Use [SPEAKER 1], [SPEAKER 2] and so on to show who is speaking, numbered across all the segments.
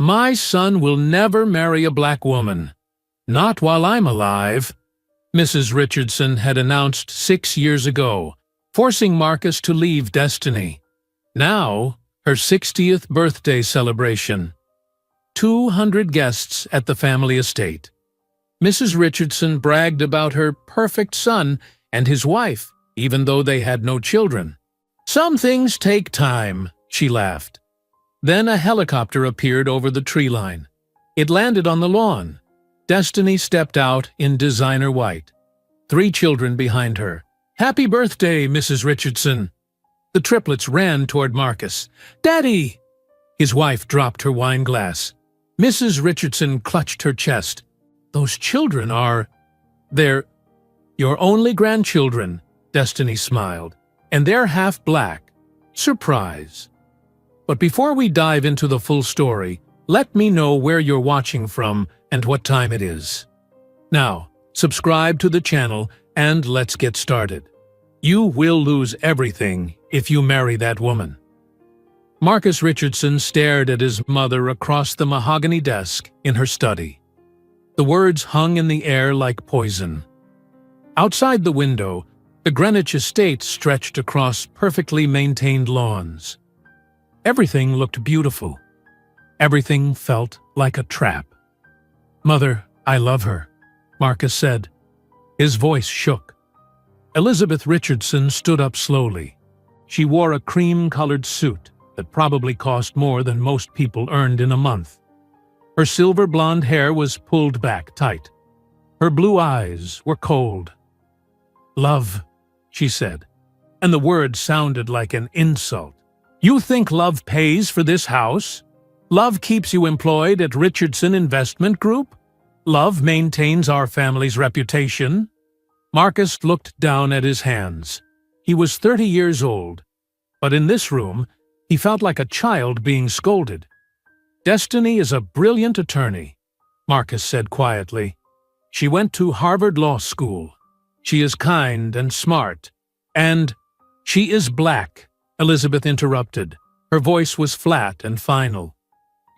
[SPEAKER 1] My son will never marry a black woman. Not while I'm alive, Mrs. Richardson had announced 6 years ago, forcing Marcus to leave Destiny. Now, her 60th birthday celebration. 200 guests at the family estate. Mrs. Richardson bragged about her perfect son and his wife, even though they had no children. Some things take time, she laughed. Then a helicopter appeared over the tree line. It landed on the lawn. Destiny stepped out in designer white. 3 children behind her. Happy birthday, Mrs. Richardson. The triplets ran toward Marcus. Daddy! His wife dropped her wine glass. Mrs. Richardson clutched her chest. Those children are... They're your only grandchildren, Destiny smiled. And they're half black. Surprise. But before we dive into the full story, let me know where you're watching from and what time it is. Now, subscribe to the channel and let's get started. You will lose everything if you marry that woman. Marcus Richardson stared at his mother across the mahogany desk in her study. The words hung in the air like poison. Outside the window, the Greenwich estate stretched across perfectly maintained lawns. Everything looked beautiful. Everything felt like a trap. Mother, I love her, Marcus said. His voice shook. Elizabeth Richardson stood up slowly. She wore a cream-colored suit that probably cost more than most people earned in a month. Her silver blonde hair was pulled back tight. Her blue eyes were cold. Love, she said, and the word sounded like an insult. You think love pays for this house? Love keeps you employed at Richardson Investment Group? Love maintains our family's reputation? Marcus looked down at his hands. He was 30 years old, but in this room, he felt like a child being scolded. Destiny is a brilliant attorney, Marcus said quietly. She went to Harvard Law School. She is kind and smart. And she is black, Elizabeth interrupted. Her voice was flat and final.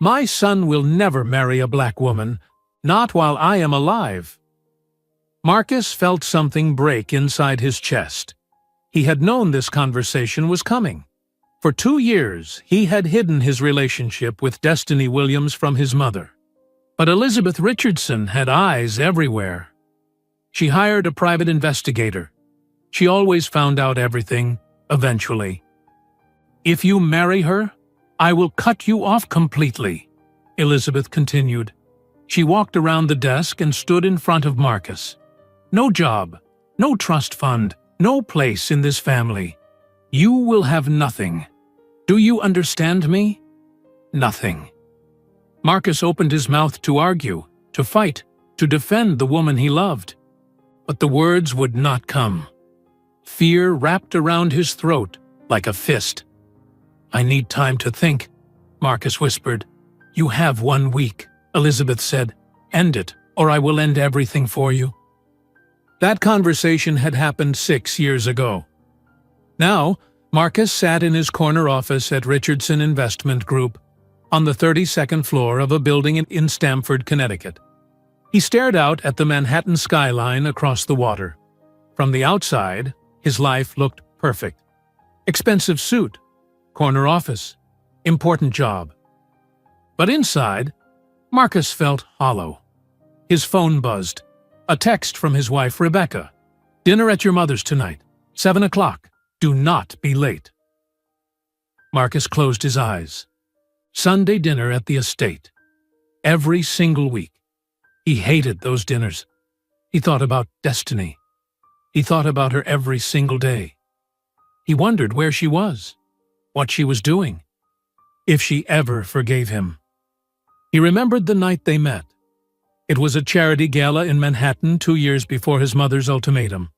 [SPEAKER 1] My son will never marry a black woman, not while I am alive. Marcus felt something break inside his chest. He had known this conversation was coming. For 2 years, he had hidden his relationship with Destiny Williams from his mother. But Elizabeth Richardson had eyes everywhere. She hired a private investigator. She always found out everything, eventually. If you marry her, I will cut you off completely, Elizabeth continued. She walked around the desk and stood in front of Marcus. No job, no trust fund, no place in this family. You will have nothing. Do you understand me? Nothing. Marcus opened his mouth to argue, to fight, to defend the woman he loved. But the words would not come. Fear wrapped around his throat like a fist. I need time to think, Marcus whispered. You have 1 week, Elizabeth said. End it, or I will end everything for you. That conversation had happened 6 years ago. Now, Marcus sat in his corner office at Richardson Investment Group on the 32nd floor of a building in Stamford, Connecticut. He stared out at the Manhattan skyline across the water. From the outside, his life looked perfect. Expensive suit, corner office, important job. But inside, Marcus felt hollow. His phone buzzed. A text from his wife, Rebecca. Dinner at your mother's tonight, 7 o'clock. Do not be late. Marcus closed his eyes. Sunday dinner at the estate. Every single week. He hated those dinners. He thought about Destiny. He thought about her every single day. He wondered where she was, what she was doing, if she ever forgave him. He remembered the night they met. It was a charity gala in Manhattan 2 years before his mother's ultimatum.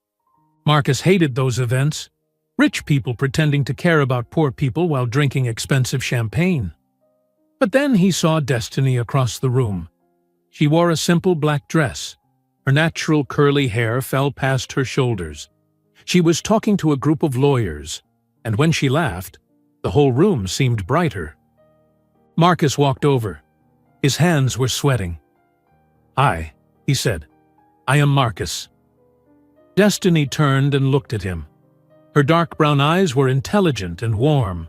[SPEAKER 1] Marcus hated those events, rich people pretending to care about poor people while drinking expensive champagne. But then he saw Destiny across the room. She wore a simple black dress. Her natural curly hair fell past her shoulders. She was talking to a group of lawyers, and when she laughed, the whole room seemed brighter. Marcus walked over. His hands were sweating. "Hi," he said. "I am Marcus." Destiny turned and looked at him. Her dark brown eyes were intelligent and warm.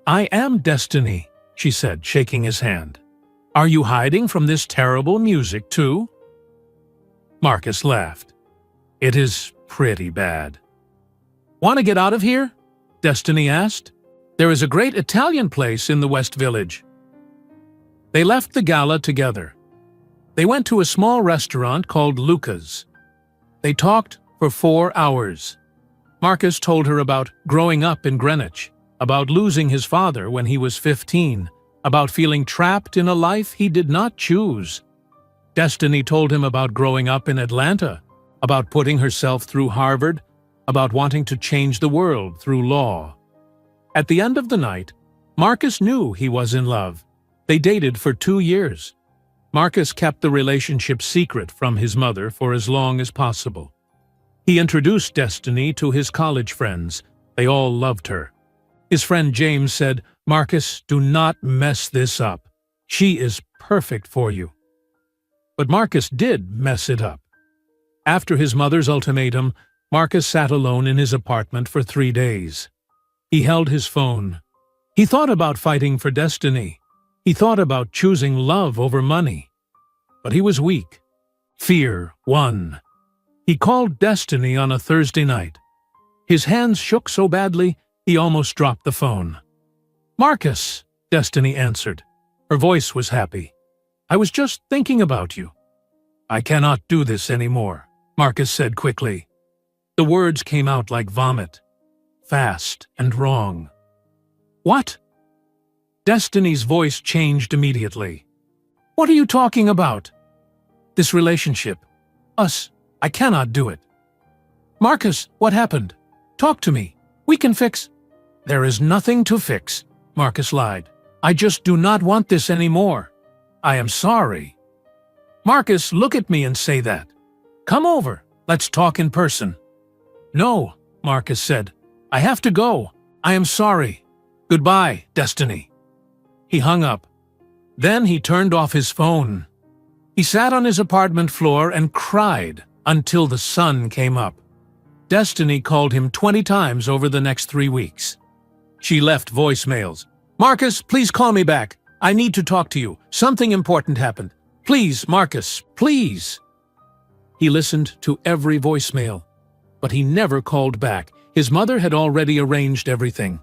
[SPEAKER 1] "I am Destiny," she said, shaking his hand. "Are you hiding from this terrible music, too?" Marcus laughed. "It is pretty bad." "Want to get out of here?" Destiny asked. "There is a great Italian place in the West Village." They left the gala together. They went to a small restaurant called Luca's. They talked for 4 hours. Marcus told her about growing up in Greenwich, about losing his father when he was 15, about feeling trapped in a life he did not choose. Destiny told him about growing up in Atlanta, about putting herself through Harvard, about wanting to change the world through law. At the end of the night, Marcus knew he was in love. They dated for 2 years. Marcus kept the relationship secret from his mother for as long as possible. He introduced Destiny to his college friends. They all loved her. His friend James said, "Marcus, do not mess this up. She is perfect for you." But Marcus did mess it up. After his mother's ultimatum, Marcus sat alone in his apartment for 3 days. He held his phone. He thought about fighting for Destiny. He thought about choosing love over money. But he was weak. Fear won. He called Destiny on a Thursday night. His hands shook so badly, he almost dropped the phone. "Marcus," Destiny answered. Her voice was happy. "I was just thinking about you." "I cannot do this anymore," Marcus said quickly. The words came out like vomit. Fast and wrong. "What?" Destiny's voice changed immediately. "What are you talking about?" "This relationship. Us. I cannot do it." "Marcus, what happened? Talk to me. We can fix—" "There is nothing to fix," Marcus lied. "I just do not want this anymore. I am sorry." "Marcus, look at me and say that. Come over. Let's talk in person." "No," Marcus said. "I have to go. I am sorry. Goodbye, Destiny." He hung up. Then he turned off his phone. He sat on his apartment floor and cried until the sun came up. Destiny called him 20 times over the next 3 weeks. She left voicemails. "Marcus, please call me back. I need to talk to you. Something important happened. Please, Marcus, please." He listened to every voicemail, but he never called back. His mother had already arranged everything.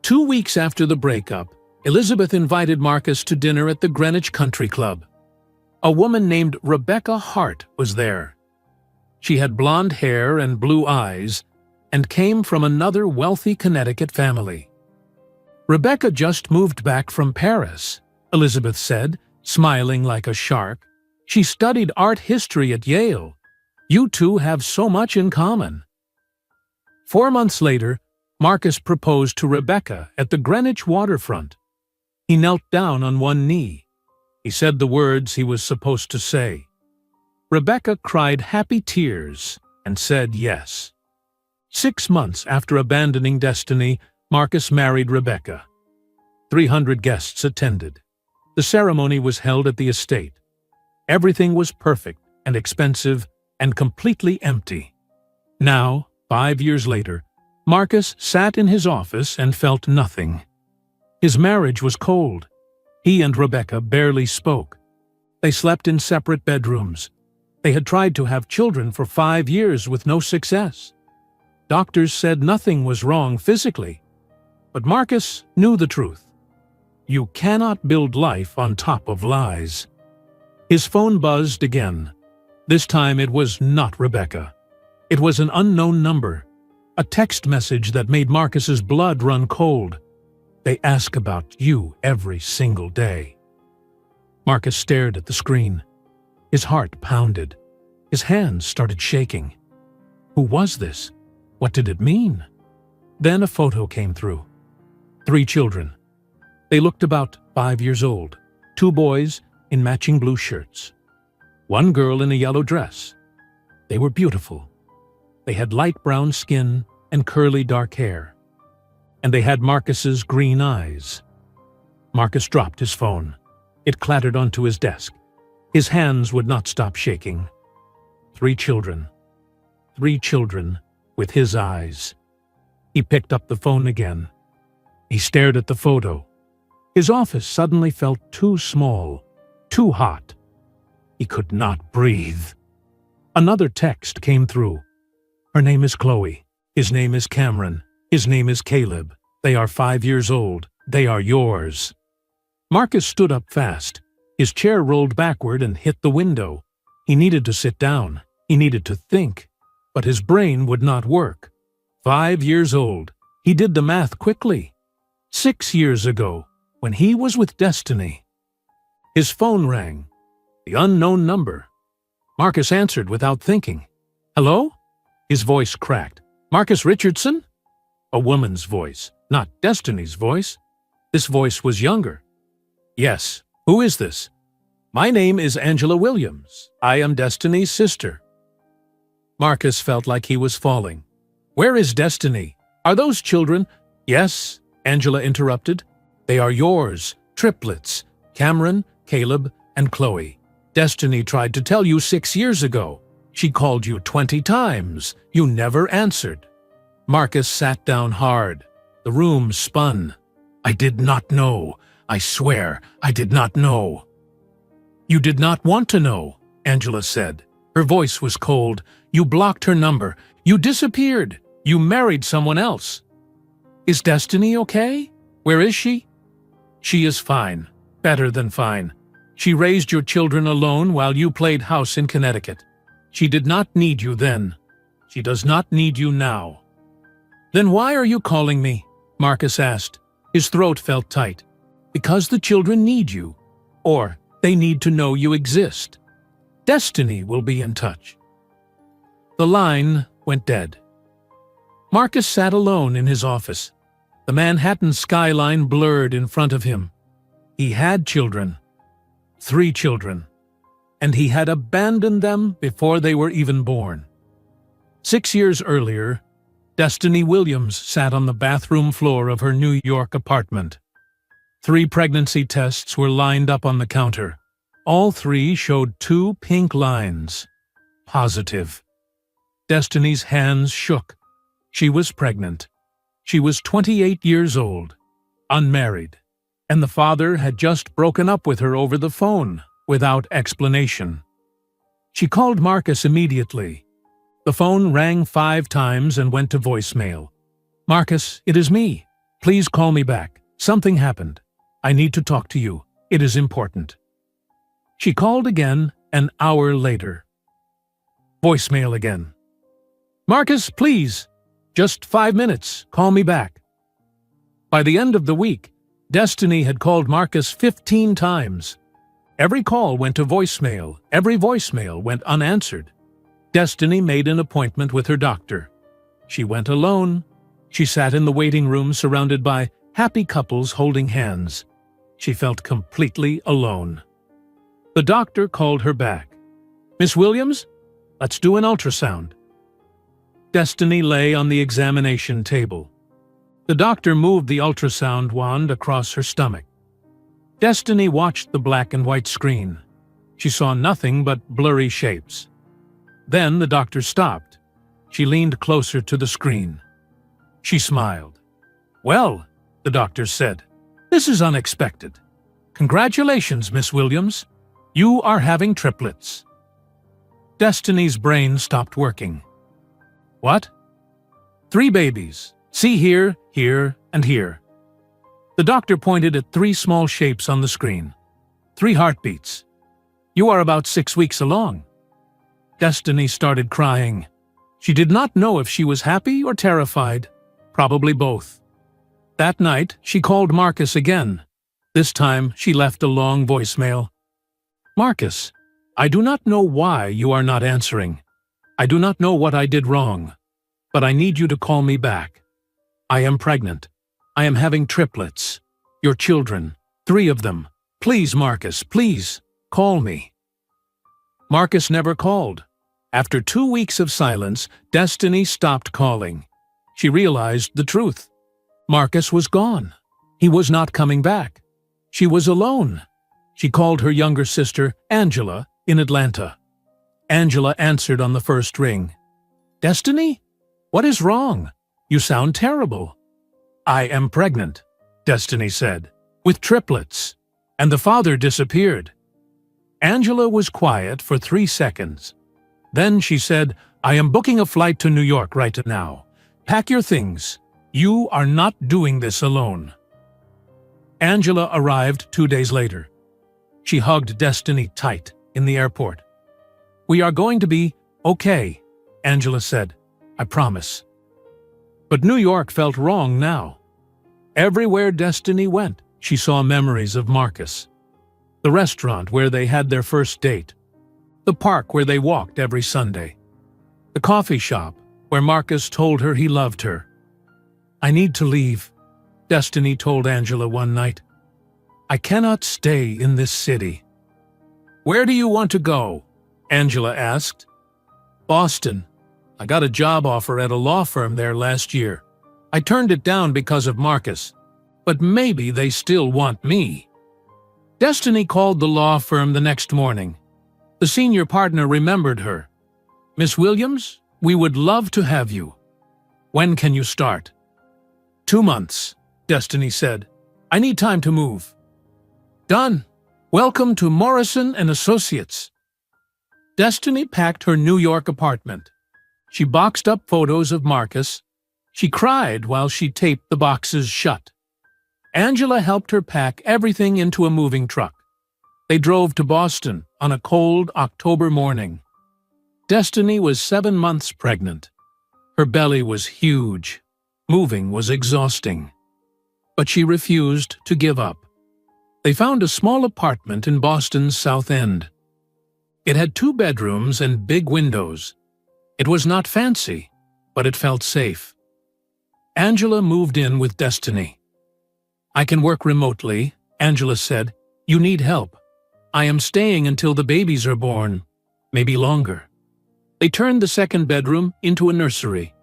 [SPEAKER 1] 2 weeks after the breakup, Elizabeth invited Marcus to dinner at the Greenwich Country Club. A woman named Rebecca Hart was there. She had blonde hair and blue eyes and came from another wealthy Connecticut family. "Rebecca just moved back from Paris," Elizabeth said, smiling like a shark. "She studied art history at Yale. You two have so much in common." 4 months later, Marcus proposed to Rebecca at the Greenwich waterfront. He knelt down on one knee. He said the words he was supposed to say. Rebecca cried happy tears and said yes. 6 months after abandoning Destiny, Marcus married Rebecca. 300 guests attended. The ceremony was held at the estate. Everything was perfect and expensive and completely empty. Now, 5 years later, Marcus sat in his office and felt nothing. His marriage was cold. He and Rebecca barely spoke. They slept in separate bedrooms. They had tried to have children for 5 years with no success. Doctors said nothing was wrong physically. But Marcus knew the truth. You cannot build life on top of lies. His phone buzzed again. This time it was not Rebecca. It was an unknown number, a text message that made Marcus's blood run cold. "They ask about you every single day." Marcus stared at the screen. His heart pounded. His hands started shaking. Who was this? What did it mean? Then a photo came through. 3 children. They looked about 5 years old. 2 boys in matching blue shirts. 1 girl in a yellow dress. They were beautiful. They had light brown skin and curly dark hair. And they had Marcus's green eyes. Marcus dropped his phone. It clattered onto his desk. His hands would not stop shaking. 3 children. 3 children with his eyes. He picked up the phone again. He stared at the photo. His office suddenly felt too small, too hot. He could not breathe. Another text came through. Her name is Chloe. His name is Cameron. His name is Caleb. They are 5 years old. They are yours. Marcus stood up fast. His chair rolled backward and hit the window. He needed to sit down. He needed to think. But his brain would not work. 5 years old. He did the math quickly. 6 years ago, when he was with Destiny. His phone rang. The unknown number. Marcus answered without thinking. Hello? His voice cracked. Marcus Richardson? A woman's voice, not Destiny's voice. This voice was younger. Yes. Who is this? My name is Angela Williams. I am Destiny's sister. Marcus felt like he was falling. Where is Destiny? Are those children? Yes, Angela interrupted. They are yours, triplets, Cameron, Caleb, and Chloe. Destiny tried to tell you 6 years ago. She called you 20 times. You never answered. Marcus sat down hard. The room spun. I did not know. I swear, I did not know. You did not want to know, Angela said. Her voice was cold. You blocked her number. You disappeared. You married someone else. Is Destiny okay? Where is she? She is fine. Better than fine. She raised your children alone while you played house in Connecticut. She did not need you then. She does not need you now. Then why are you calling me? Marcus asked. His throat felt tight. Because the children need you. Or they need to know you exist. Destiny will be in touch. The line went dead. Marcus sat alone in his office. The Manhattan skyline blurred in front of him. He had children. 3 children. And he had abandoned them before they were even born. 6 years earlier, Destiny Williams sat on the bathroom floor of her New York apartment. 3 pregnancy tests were lined up on the counter. All 3 showed 2 pink lines. Positive. Destiny's hands shook. She was pregnant. She was 28 years old, unmarried, and the father had just broken up with her over the phone, without explanation. She called Marcus immediately. The phone rang 5 times and went to voicemail. Marcus, it is me. Please call me back. Something happened. I need to talk to you. It is important. She called again an hour later. Voicemail again. Marcus, please. Just 5 minutes. Call me back. By the end of the week, Destiny had called Marcus 15 times. Every call went to voicemail. Every voicemail went unanswered. Destiny made an appointment with her doctor. She went alone. She sat in the waiting room surrounded by happy couples holding hands. She felt completely alone. The doctor called her back. Miss Williams, let's do an ultrasound. Destiny lay on the examination table. The doctor moved the ultrasound wand across her stomach. Destiny watched the black and white screen. She saw nothing but blurry shapes. Then the doctor stopped. She leaned closer to the screen. She smiled. Well, the doctor said, this is unexpected. Congratulations, Miss Williams. You are having triplets. Destiny's brain stopped working. What? 3 babies. See here, here, and here. The doctor pointed at 3 small shapes on the screen. 3 heartbeats. You are about 6 weeks along. Destiny started crying. She did not know if she was happy or terrified. Probably both. That night, she called Marcus again. This time, she left a long voicemail. Marcus, I do not know why you are not answering. I do not know what I did wrong, but I need you to call me back. I am pregnant. I am having triplets. Your children, 3 of them. Please, Marcus, please, call me. Marcus never called. After 2 weeks of silence, Destiny stopped calling. She realized the truth. Marcus was gone. He was not coming back. She was alone. She called her younger sister, Angela, in Atlanta. Angela answered on the first ring. "Destiny? What is wrong? You sound terrible." "I am pregnant," Destiny said, "with triplets, and the father disappeared." Angela was quiet for 3 seconds. Then she said, "I am booking a flight to New York right now. Pack your things. You are not doing this alone." Angela arrived 2 days later. She hugged Destiny tight in the airport. "We are going to be okay," Angela said. "I promise." But New York felt wrong now. Everywhere Destiny went, she saw memories of Marcus. The restaurant where they had their first date. The park where they walked every Sunday. The coffee shop where Marcus told her he loved her. "I need to leave," Destiny told Angela one night. "I cannot stay in this city." "Where do you want to go?" Angela asked. "Boston. I got a job offer at a law firm there last year. I turned it down because of Marcus, but maybe they still want me." Destiny called the law firm the next morning. The senior partner remembered her. "Miss Williams, we would love to have you. When can you start?" "2 months," Destiny said. "I need time to move." "Done. Welcome to Morrison & Associates." Destiny packed her New York apartment. She boxed up photos of Marcus. She cried while she taped the boxes shut. Angela helped her pack everything into a moving truck. They drove to Boston on a cold October morning. Destiny was 7 months pregnant. Her belly was huge. Moving was exhausting. But she refused to give up. They found a small apartment in Boston's South End. It had 2 bedrooms and big windows. It was not fancy, but it felt safe. Angela moved in with Destiny. "I can work remotely," Angela said. "You need help. I am staying until the babies are born, maybe longer." They turned the second bedroom into a nursery.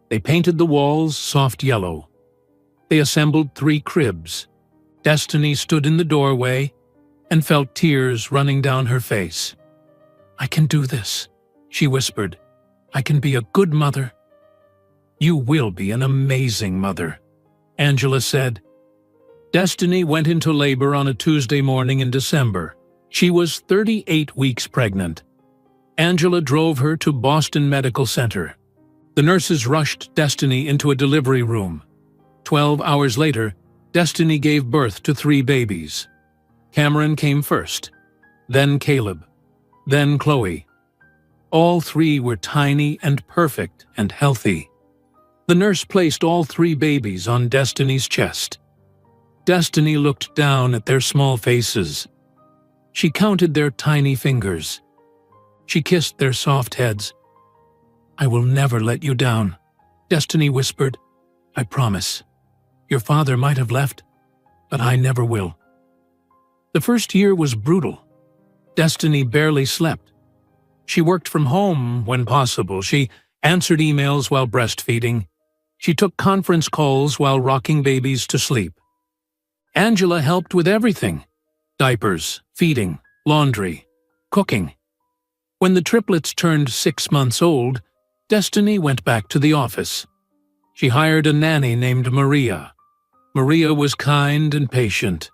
[SPEAKER 1] They painted the walls soft yellow. They assembled 3 cribs. Destiny stood in the doorway and felt tears running down her face. "I can do this," she whispered. "I can be a good mother." "You will be an amazing mother," Angela said. Destiny went into labor on a Tuesday morning in December. She was 38 weeks pregnant. Angela drove her to Boston Medical Center. The nurses rushed Destiny into a delivery room. 12 hours later, Destiny gave birth to 3 babies. Cameron came first, then Caleb, then Chloe. All 3 were tiny and perfect and healthy. The nurse placed all 3 babies on Destiny's chest. Destiny looked down at their small faces. She counted their tiny fingers. She kissed their soft heads. "I will never let you down," Destiny whispered. "I promise. Your father might have left, but I never will." The first year was brutal. Destiny barely slept. She worked from home when possible. She answered emails while breastfeeding. She took conference calls while rocking babies to sleep. Angela helped with everything: diapers, feeding, laundry, cooking. When the triplets turned 6 months old, Destiny went back to the office. She hired a nanny named Maria. Maria was kind and patient.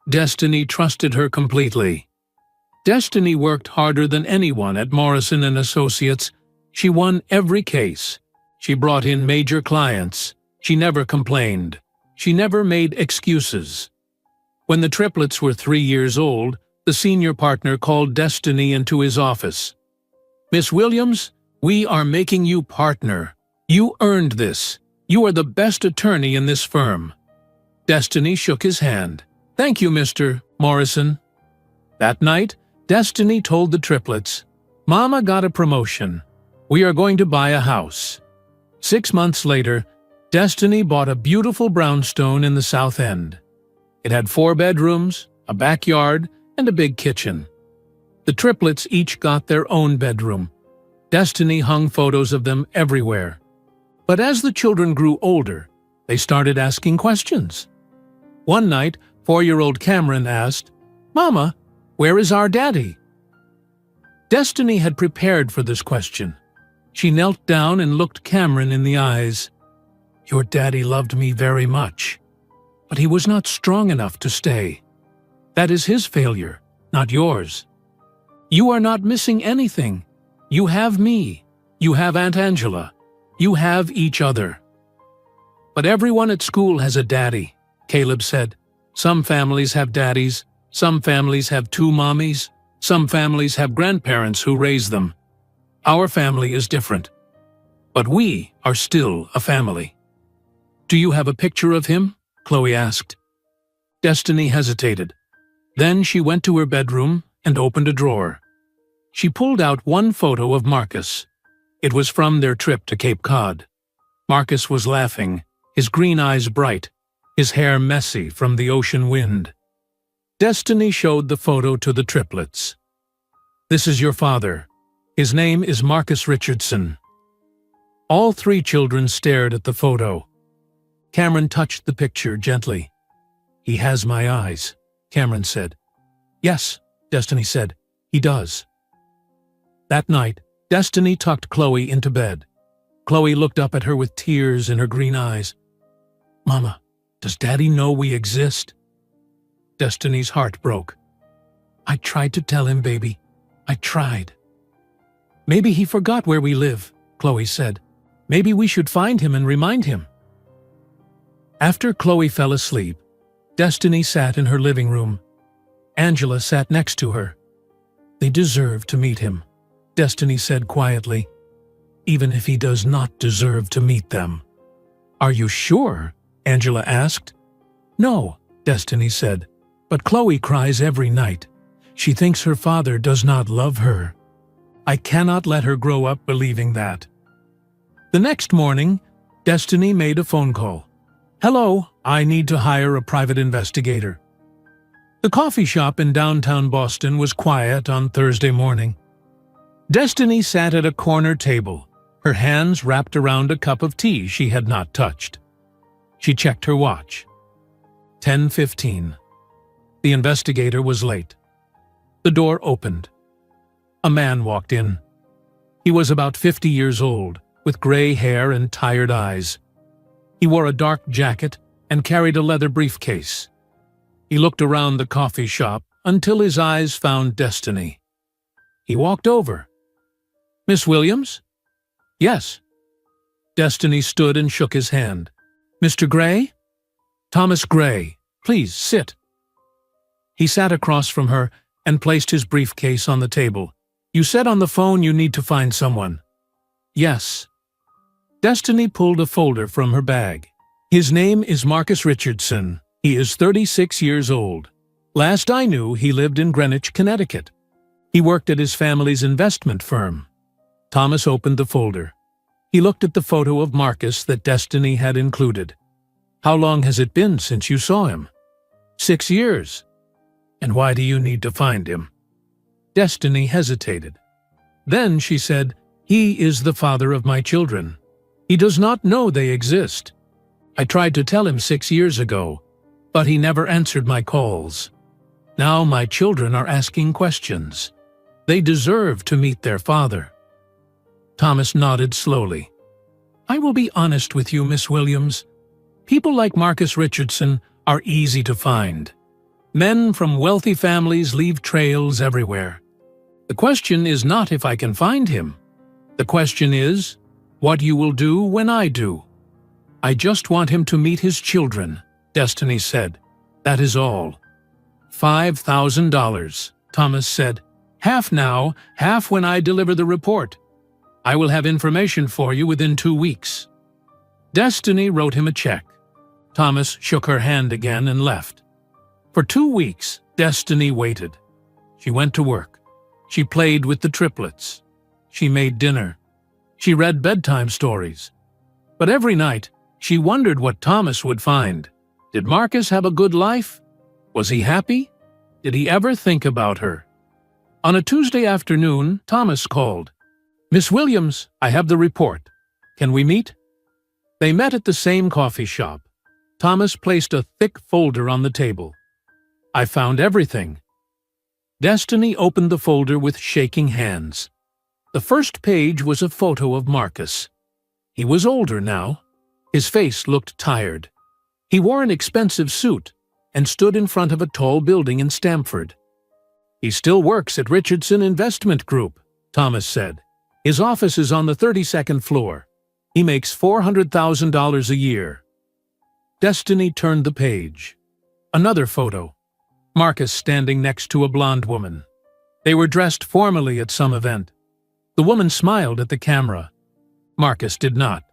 [SPEAKER 1] Destiny trusted her completely. Destiny worked harder than anyone at Morrison & Associates. She won every case. She brought in major clients. She never complained. She never made excuses. When the triplets were 3 years old, the senior partner called Destiny into his office. "Miss Williams, we are making you partner. You earned this. You are the best attorney in this firm." Destiny shook his hand. "Thank you, Mr. Morrison." That night, Destiny told the triplets, "Mama got a promotion. We are going to buy a house." 6 months later, Destiny bought a beautiful brownstone in the South End. It had 4 bedrooms, a backyard, and a big kitchen. The triplets each got their own bedroom. Destiny hung photos of them everywhere. But as the children grew older, they started asking questions. One night, 4-year-old Cameron asked, "Mama, where is our daddy?" Destiny had prepared for this question. She knelt down and looked Cameron in the eyes. "Your daddy loved me very much, but he was not strong enough to stay. That is his failure, not yours. You are not missing anything. You have me. You have Aunt Angela. You have each other." "But everyone at school has a daddy," Caleb said. "Some families have daddies. Some families have two mommies. Some families have grandparents who raise them. Our family is different. But we are still a family." "Do you have a picture of him?" Chloe asked. Destiny hesitated. Then she went to her bedroom and opened a drawer. She pulled out one photo of Marcus. It was from their trip to Cape Cod. Marcus was laughing, his green eyes bright, his hair messy from the ocean wind. Destiny showed the photo to the triplets. "This is your father. His name is Marcus Richardson." All three children stared at the photo. Cameron touched the picture gently. "He has my eyes," Cameron said. "Yes," Destiny said, "he does." That night, Destiny tucked Chloe into bed. Chloe looked up at her with tears in her green eyes. "Mama, does Daddy know we exist?" Destiny's heart broke. "I tried to tell him, baby. I tried." "Maybe he forgot where we live," Chloe said. "Maybe we should find him and remind him." After Chloe fell asleep, Destiny sat in her living room. Angela sat next to her. "They deserve to meet him," Destiny said quietly, "even if he does not deserve to meet them." "Are you sure?" Angela asked. "No," Destiny said, "but Chloe cries every night. She thinks her father does not love her. I cannot let her grow up believing that." The next morning, Destiny made a phone call. "Hello, I need to hire a private investigator." The coffee shop in downtown Boston was quiet on Thursday morning. Destiny sat at a corner table, her hands wrapped around a cup of tea she had not touched. She checked her watch. 10:15. The investigator was late. The door opened. A man walked in. He was about 50 years old, with gray hair and tired eyes. He wore a dark jacket and carried a leather briefcase. He looked around the coffee shop until his eyes found Destiny. He walked over. "Miss Williams?" "Yes." Destiny stood and shook his hand. "Mr. Gray?" "Thomas Gray. Please, sit." He sat across from her and placed his briefcase on the table. "You said on the phone you need to find someone." "Yes." Destiny pulled a folder from her bag. "His name is Marcus Richardson. He is 36 years old. Last I knew, he lived in Greenwich, Connecticut. He worked at his family's investment firm." Thomas opened the folder. He looked at the photo of Marcus that Destiny had included. "How long has it been since you saw him?" 6 years. "And why do you need to find him?" Destiny hesitated. Then she said, "He is the father of my children. He does not know they exist. I tried to tell him 6 years ago, but he never answered my calls. Now my children are asking questions. They deserve to meet their father." Thomas nodded slowly. "I will be honest with you, Miss Williams. People like Marcus Richardson are easy to find. Men from wealthy families leave trails everywhere. The question is not if I can find him. The question is, what you will do when I do. I just want him to meet his children," Destiny said. "That is all." $5,000, Thomas said. "Half now, half when I deliver the report. I will have information for you within 2 weeks." Destiny wrote him a check. Thomas shook her hand again and left. For 2 weeks, Destiny waited. She went to work. She played with the triplets. She made dinner. She read bedtime stories. But every night, she wondered what Thomas would find. Did Marcus have a good life? Was he happy? Did he ever think about her? On a Tuesday afternoon, Thomas called. "Miss Williams, I have the report. Can we meet?" They met at the same coffee shop. Thomas placed a thick folder on the table. "I found everything. Destiny opened the folder with shaking hands. The first page was a photo of Marcus. He was older now. His face looked tired. He wore an expensive suit and stood in front of a tall building in Stamford. "He still works at Richardson Investment Group," Thomas said. "His office is on the 32nd floor. He makes $400,000 a year." Destiny turned the page. Another photo. Marcus standing next to a blonde woman. They were dressed formally at some event. The woman smiled at the camera. Marcus did not.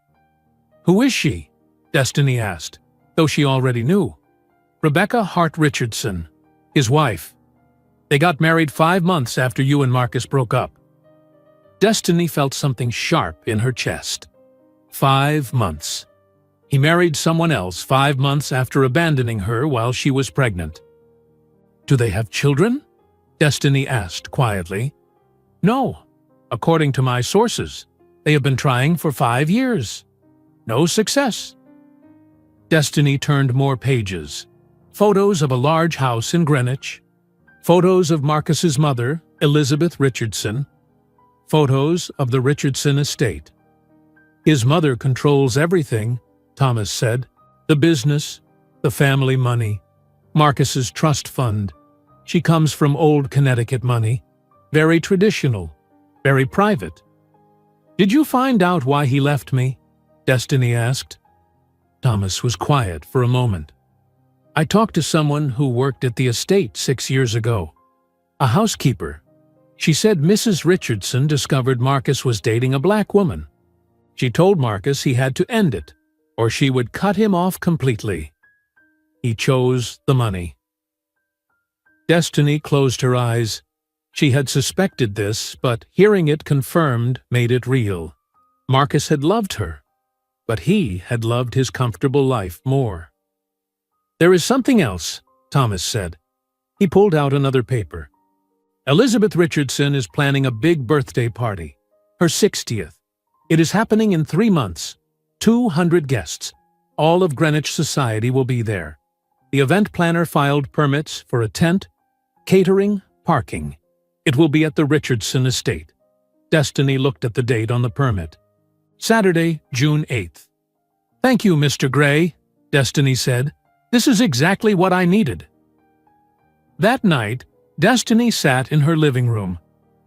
[SPEAKER 1] "Who is she?" Destiny asked, though she already knew. "Rebecca Hart Richardson, his wife. They got married 5 months after you and Marcus broke up." Destiny felt something sharp in her chest. 5 months. He married someone else 5 months after abandoning her while she was pregnant. "Do they have children?" Destiny asked quietly. "No. According to my sources, they have been trying for 5 years. No success." Destiny turned more pages. Photos of a large house in Greenwich. Photos of Marcus's mother, Elizabeth Richardson. Photos of the Richardson estate. "His mother controls everything," Thomas said. "The business, the family money, Marcus's trust fund. She comes from old Connecticut money. Very traditional, very private." "Did you find out why he left me?" Destiny asked. Thomas was quiet for a moment. "I talked to someone who worked at the estate 6 years ago. A housekeeper. She said Mrs. Richardson discovered Marcus was dating a black woman. She told Marcus he had to end it, or she would cut him off completely. He chose the money." Destiny closed her eyes. She had suspected this, but hearing it confirmed made it real. Marcus had loved her, but he had loved his comfortable life more. "There is something else," Thomas said. He pulled out another paper. "Elizabeth Richardson is planning a big birthday party, her 60th. It is happening in 3 months. 200 guests. All of Greenwich society will be there. The event planner filed permits for a tent, catering, parking. It will be at the Richardson estate." Destiny looked at the date on the permit. "Saturday, June 8th. "Thank you, Mr. Gray," Destiny said. "This is exactly what I needed." That night, Destiny sat in her living room.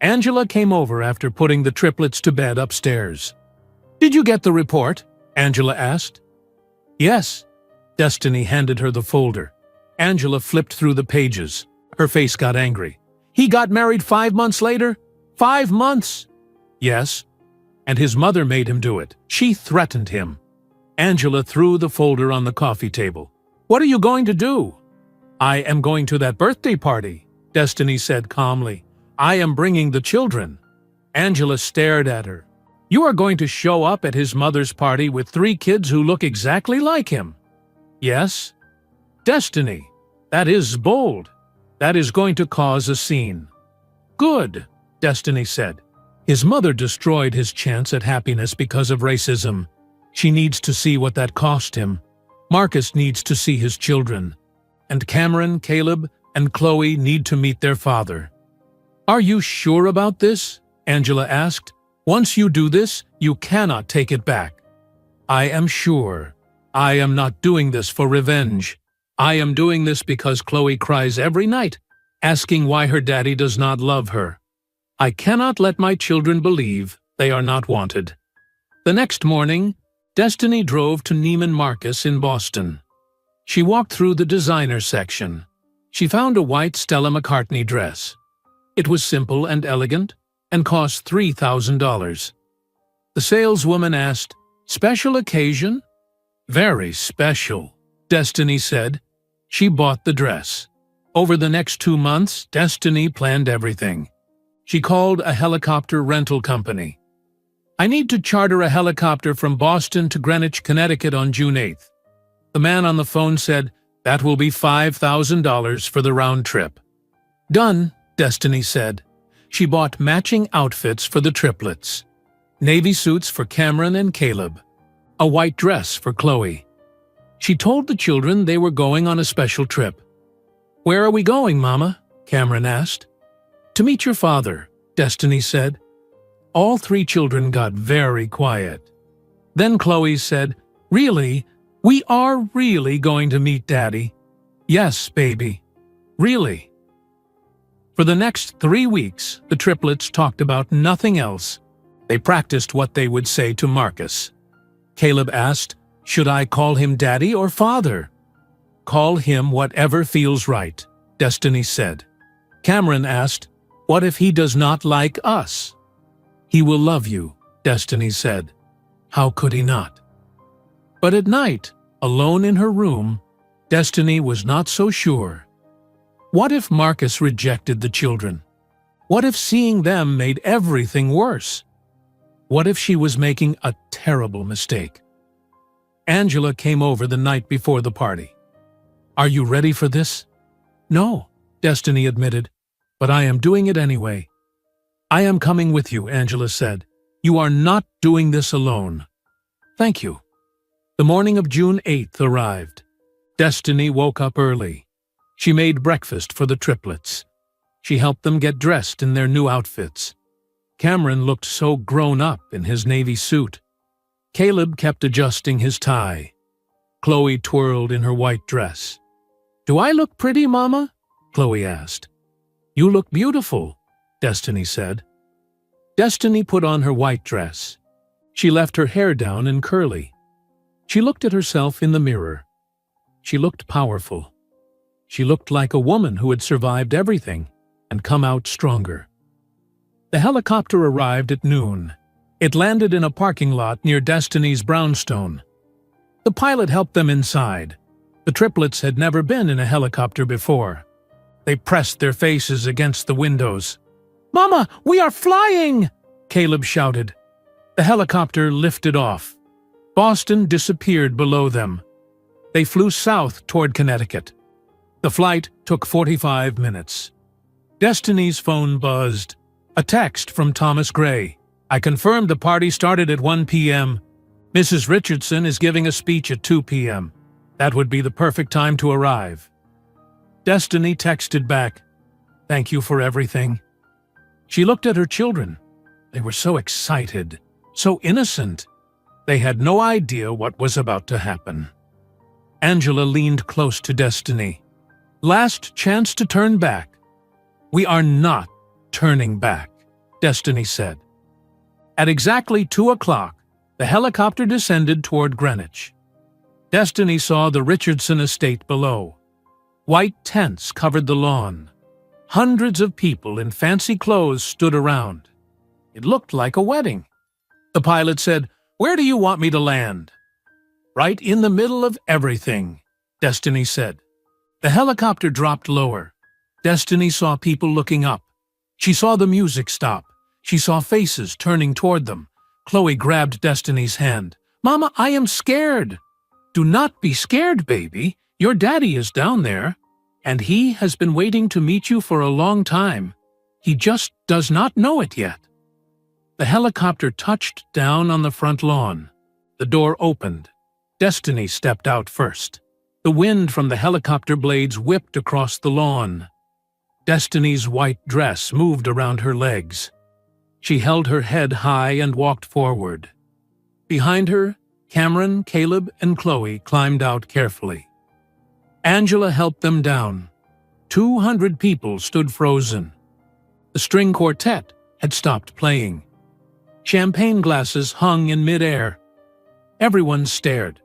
[SPEAKER 1] Angela came over after putting the triplets to bed upstairs. "Did you get the report?" Angela asked. "Yes." Destiny handed her the folder. Angela flipped through the pages. Her face got angry. "He got married 5 months later? 5 months?" "Yes. And his mother made him do it. She threatened him." Angela threw the folder on the coffee table. "What are you going to do?" "I am going to that birthday party," Destiny said calmly. "I am bringing the children." Angela stared at her. "You are going to show up at his mother's party with 3 kids who look exactly like him?" "Yes." "Destiny, that is bold. That is going to cause a scene." "Good," Destiny said. "His mother destroyed his chance at happiness because of racism. She needs to see what that cost him. Marcus needs to see his children. And Cameron, Caleb, and Chloe need to meet their father." "Are you sure about this?" Angela asked. "Once you do this, you cannot take it back." "I am sure. I am not doing this for revenge. I am doing this because Chloe cries every night, asking why her daddy does not love her. I cannot let my children believe they are not wanted." The next morning, Destiny drove to Neiman Marcus in Boston. She walked through the designer section. She found a white Stella McCartney dress. It was simple and elegant and cost $3,000. The saleswoman asked, "Special occasion?" "Very special," Destiny said. She bought the dress. Over the next 2 months, Destiny planned everything. She called a helicopter rental company. "I need to charter a helicopter from Boston to Greenwich, Connecticut on June 8th. The man on the phone said, "That will be $5,000 for the round trip." "Done," Destiny said. She bought matching outfits for the triplets. Navy suits for Cameron and Caleb. A white dress for Chloe. She told the children they were going on a special trip. "Where are we going, Mama?" Cameron asked. "To meet your father," Destiny said. All three children got very quiet. Then Chloe said, "Really? We are really going to meet Daddy?" "Yes, baby. Really." For the next 3 weeks, the triplets talked about nothing else. They practiced what they would say to Marcus. Caleb asked, "Should I call him Daddy or Father?" "Call him whatever feels right," Destiny said. Cameron asked, "What if he does not like us?" "He will love you," Destiny said. How could he not? But at night, alone in her room, Destiny was not so sure. What if Marcus rejected the children? What if seeing them made everything worse? What if she was making a terrible mistake? Angela came over the night before the party. "Are you ready for this?" "No," Destiny admitted, "but I am doing it anyway." "I am coming with you," Angela said. "You are not doing this alone." "Thank you." The morning of June 8th arrived. Destiny woke up early. She made breakfast for the triplets. She helped them get dressed in their new outfits. Cameron looked so grown up in his navy suit. Caleb kept adjusting his tie. Chloe twirled in her white dress. "Do I look pretty, Mama?" Chloe asked. "You look beautiful," Destiny said. Destiny put on her white dress. She left her hair down and curly. She looked at herself in the mirror. She looked powerful. She looked like a woman who had survived everything and come out stronger. The helicopter arrived at noon. It landed in a parking lot near Destiny's brownstone. The pilot helped them inside. The triplets had never been in a helicopter before. They pressed their faces against the windows. "Mama, we are flying!" Caleb shouted. The helicopter lifted off. Boston disappeared below them. They flew south toward Connecticut. The flight took 45 minutes. Destiny's phone buzzed. A text from Thomas Gray. "I confirmed the party started at 1 p.m. Mrs. Richardson is giving a speech at 2 p.m. That would be the perfect time to arrive." Destiny texted back, "Thank you for everything." She looked at her children. They were so excited, so innocent. They had no idea what was about to happen. Angela leaned close to Destiny. "Last chance to turn back." "We are not turning back," Destiny said. At exactly 2 o'clock, the helicopter descended toward Greenwich. Destiny saw the Richardson estate below. White tents covered the lawn. Hundreds of people in fancy clothes stood around. It looked like a wedding. The pilot said, "Where do you want me to land?" "Right in the middle of everything," Destiny said. The helicopter dropped lower. Destiny saw people looking up. She saw the music stop. She saw faces turning toward them. Chloe grabbed Destiny's hand. "Mama, I am scared." "Do not be scared, baby. Your daddy is down there, and he has been waiting to meet you for a long time. He just does not know it yet." The helicopter touched down on the front lawn. The door opened. Destiny stepped out first. The wind from the helicopter blades whipped across the lawn. Destiny's white dress moved around her legs. She held her head high and walked forward. Behind her, Cameron, Caleb, and Chloe climbed out carefully. Angela helped them down. 200 people stood frozen. The string quartet had stopped playing. Champagne glasses hung in midair. Everyone stared.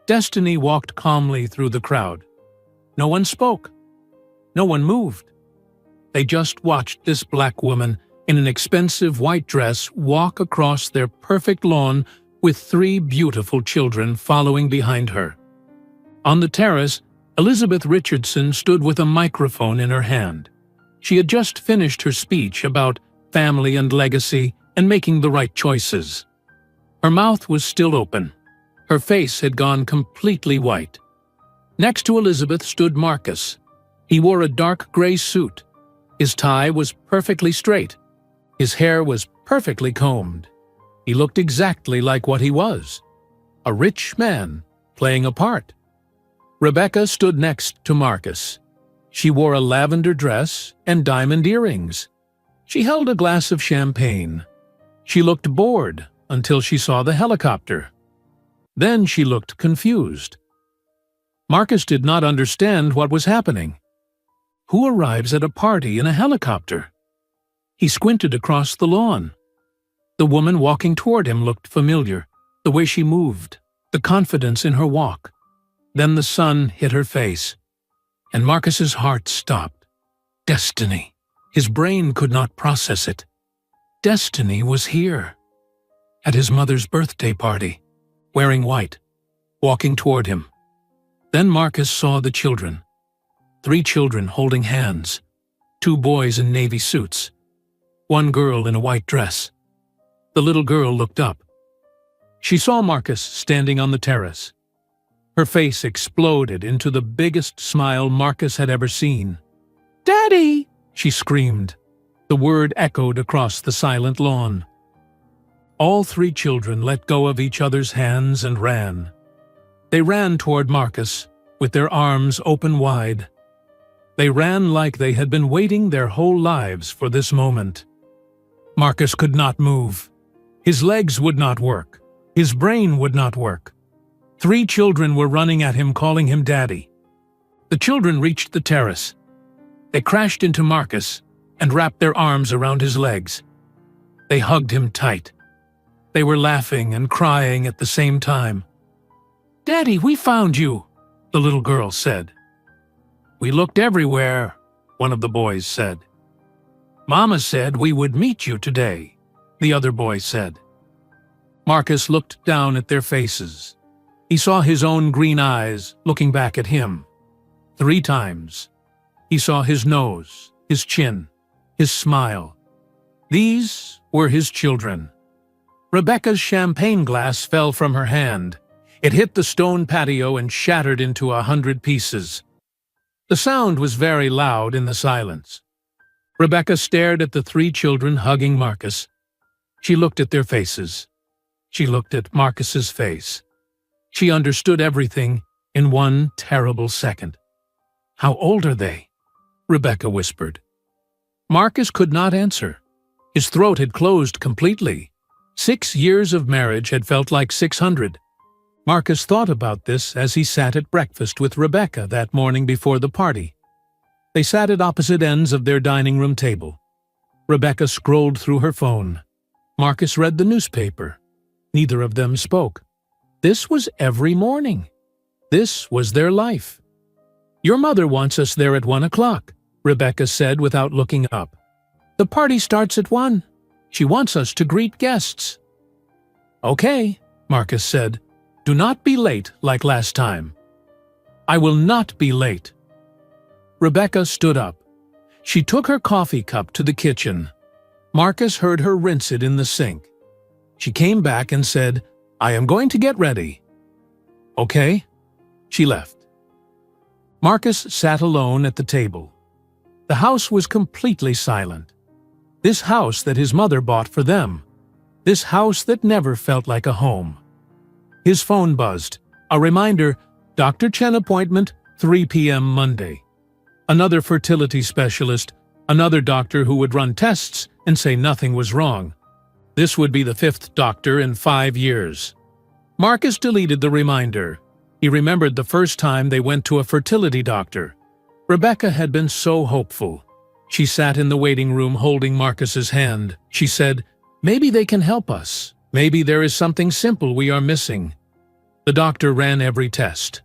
[SPEAKER 1] Destiny walked calmly through the crowd. No one spoke. No one moved. They just watched this black woman in an expensive white dress walk across their perfect lawn with 3 beautiful children following behind her. On the terrace, Elizabeth Richardson stood with a microphone in her hand. She had just finished her speech about family and legacy and making the right choices. Her mouth was still open. Her face had gone completely white. Next to Elizabeth stood Marcus. He wore a dark gray suit. His tie was perfectly straight. His hair was perfectly combed. He looked exactly like what he was, a rich man playing a part. Rebecca stood next to Marcus. She wore a lavender dress and diamond earrings. She held a glass of champagne. She looked bored until she saw the helicopter. Then she looked confused. Marcus did not understand what was happening. Who arrives at a party in a helicopter? He squinted across the lawn. The woman walking toward him looked familiar, the way she moved, the confidence in her walk. Then the sun hit her face, and Marcus's heart stopped. Destiny. His brain could not process it. Destiny was here, at his mother's birthday party, wearing white, walking toward him. Then Marcus saw the children. 3 children holding hands, 2 boys in navy suits, 1 girl in a white dress. The little girl looked up. She saw Marcus standing on the terrace. Her face exploded into the biggest smile Marcus had ever seen. "Daddy!" she screamed. The word echoed across the silent lawn. All 3 children let go of each other's hands and ran. They ran toward Marcus, with their arms open wide. They ran like they had been waiting their whole lives for this moment. Marcus could not move. His legs would not work. His brain would not work. 3 children were running at him, calling him Daddy. The children reached the terrace. They crashed into Marcus and wrapped their arms around his legs. They hugged him tight. They were laughing and crying at the same time. "Daddy, we found you," the little girl said. "We looked everywhere," one of the boys said. "Mama said we would meet you today," the other boy said. Marcus looked down at their faces. He saw his own green eyes looking back at him. 3 times. He saw his nose, his chin, his smile. These were his children. Rebecca's champagne glass fell from her hand. It hit the stone patio and shattered into 100 pieces. The sound was very loud in the silence. Rebecca stared at the 3 children hugging Marcus. She looked at their faces. She looked at Marcus's face. She understood everything in one terrible second. "How old are they?" Rebecca whispered. Marcus could not answer. His throat had closed completely. 6 years of marriage had felt like 600. Marcus thought about this as he sat at breakfast with Rebecca that morning before the party. They sat at opposite ends of their dining room table. Rebecca scrolled through her phone. Marcus read the newspaper. Neither of them spoke. This was every morning. This was their life. "Your mother wants us there at 1 o'clock, Rebecca said without looking up. "The party starts at 1. She wants us to greet guests." "Okay," Marcus said. "Do not be late like last time." "I will not be late." Rebecca stood up. She took her coffee cup to the kitchen. Marcus heard her rinse it in the sink. She came back and said, "I am going to get ready." "Okay." She left. Marcus sat alone at the table. The house was completely silent. This house that his mother bought for them. This house that never felt like a home. His phone buzzed. A reminder, Dr. Chen appointment, 3 p.m. Monday. Another fertility specialist, another doctor who would run tests and say nothing was wrong. This would be the 5th doctor in 5 years. Marcus deleted the reminder. He remembered the first time they went to a fertility doctor. Rebecca had been so hopeful. She sat in the waiting room holding Marcus's hand. She said, "Maybe they can help us. Maybe there is something simple we are missing." The doctor ran every test.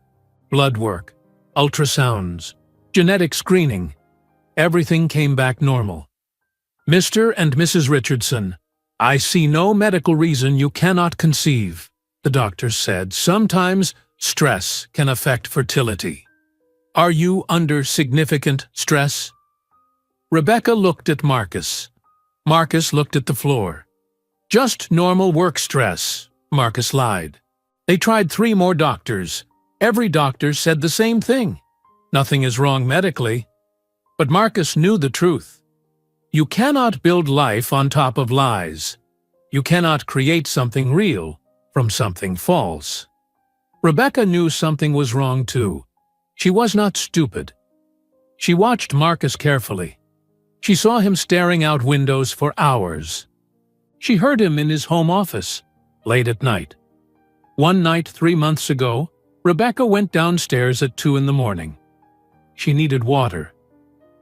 [SPEAKER 1] Blood work, ultrasounds, genetic screening. Everything came back normal. "Mr. and Mrs. Richardson, I see no medical reason you cannot conceive," the doctor said. "Sometimes stress can affect fertility. Are you under significant stress?" Rebecca looked at Marcus. Marcus looked at the floor. "Just normal work stress," Marcus lied. They tried 3 more doctors. Every doctor said the same thing. Nothing is wrong medically. But Marcus knew the truth. You cannot build life on top of lies. You cannot create something real from something false. Rebecca knew something was wrong too. She was not stupid. She watched Marcus carefully. She saw him staring out windows for hours. She heard him in his home office, late at night. One night 3 months ago, Rebecca went downstairs at 2 in the morning. She needed water.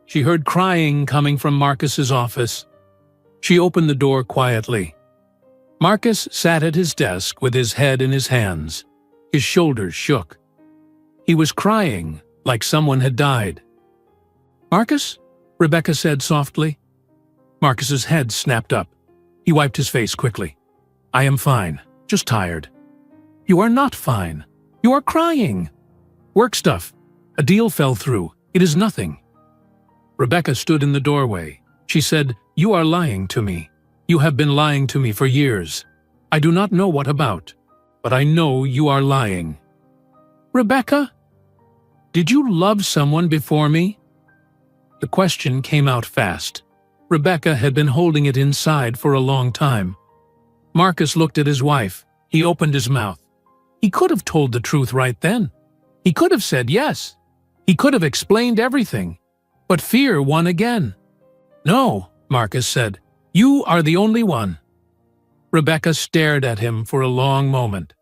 [SPEAKER 1] She heard crying coming from Marcus's office. She opened the door quietly. Marcus sat at his desk with his head in his hands. His shoulders shook. He was crying like someone had died. "Marcus?" Rebecca said softly. Marcus's head snapped up. He wiped his face quickly. "I am fine, just tired." "You are not fine. You are crying." "Work stuff. A deal fell through. It is nothing." Rebecca stood in the doorway. She said, "You are lying to me. You have been lying to me for years. I do not know what about, but I know you are lying." "Rebecca? Did you love someone before me?" The question came out fast. Rebecca had been holding it inside for a long time. Marcus looked at his wife. He opened his mouth. He could have told the truth right then. He could have said yes. He could have explained everything. But fear won again. "No," Marcus said. "You are the only one." Rebecca stared at him for a long moment.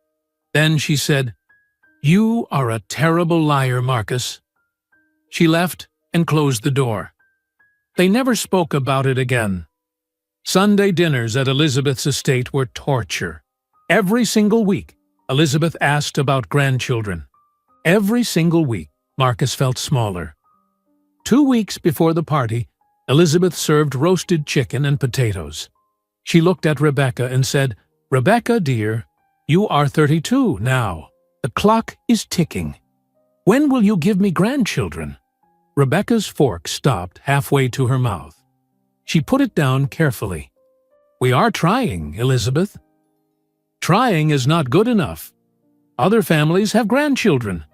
[SPEAKER 1] Then she said, "You are a terrible liar, Marcus." She left and closed the door. They never spoke about it again. Sunday dinners at Elizabeth's estate were torture. Every single week, Elizabeth asked about grandchildren. Every single week, Marcus felt smaller. 2 weeks before the party, Elizabeth served roasted chicken and potatoes. She looked at Rebecca and said, "Rebecca, dear, you are 32 now. The clock is ticking. When will you give me grandchildren?" Rebecca's fork stopped halfway to her mouth. She put it down carefully. "We are trying, Elizabeth." "Trying is not good enough. Other families have grandchildren.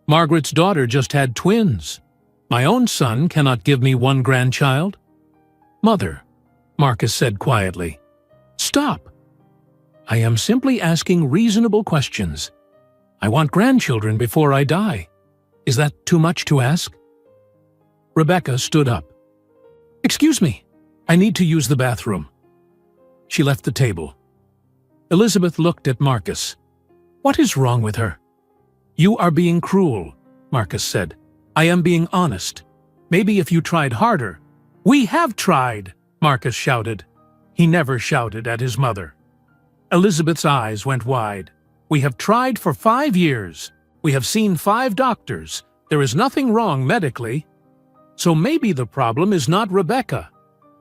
[SPEAKER 1] Margaret's daughter just had twins. My own son cannot give me one grandchild." "Mother," Marcus said quietly, "stop. I am simply asking reasonable questions. I want grandchildren before I die. Is that too much to ask?" Rebecca stood up. "Excuse me, I need to use the bathroom." She left the table. Elizabeth looked at Marcus. "What is wrong with her?" "You are being cruel," Marcus said. "I am being honest. Maybe if you tried harder." "We have tried," Marcus shouted. He never shouted at his mother. Elizabeth's eyes went wide. "We have tried for 5 years. We have seen 5 doctors. There is nothing wrong medically. So maybe the problem is not Rebecca.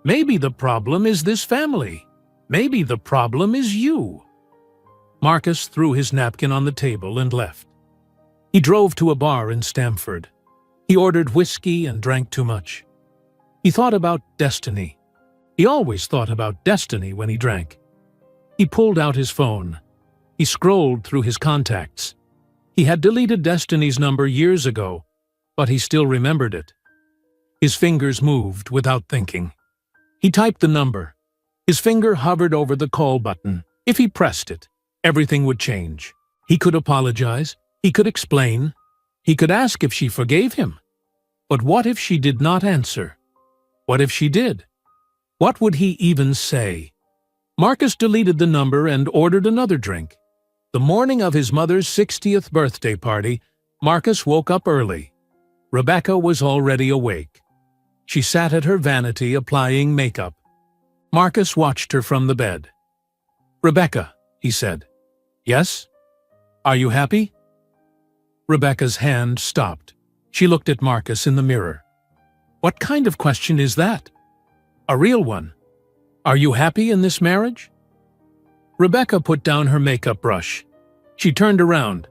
[SPEAKER 1] Maybe the problem is this family. Maybe the problem is you." Marcus threw his napkin on the table and left. He drove to a bar in Stamford. He ordered whiskey and drank too much. He thought about destiny. He always thought about destiny when he drank. He pulled out his phone. He scrolled through his contacts. He had deleted Destiny's number years ago, but he still remembered it. His fingers moved without thinking. He typed the number. His finger hovered over the call button. If he pressed it, everything would change. He could apologize. He could explain. He could ask if she forgave him. But what if she did not answer? What if she did? What would he even say? Marcus deleted the number and ordered another drink. The morning of his mother's 60th birthday party, Marcus woke up early. Rebecca was already awake. She sat at her vanity applying makeup. Marcus watched her from the bed. "Rebecca," he said. "Yes? Are you happy?" Rebecca's hand stopped. She looked at Marcus in the mirror. "What kind of question is that?" "A real one. Are you happy in this marriage?" Rebecca put down her makeup brush. She turned around.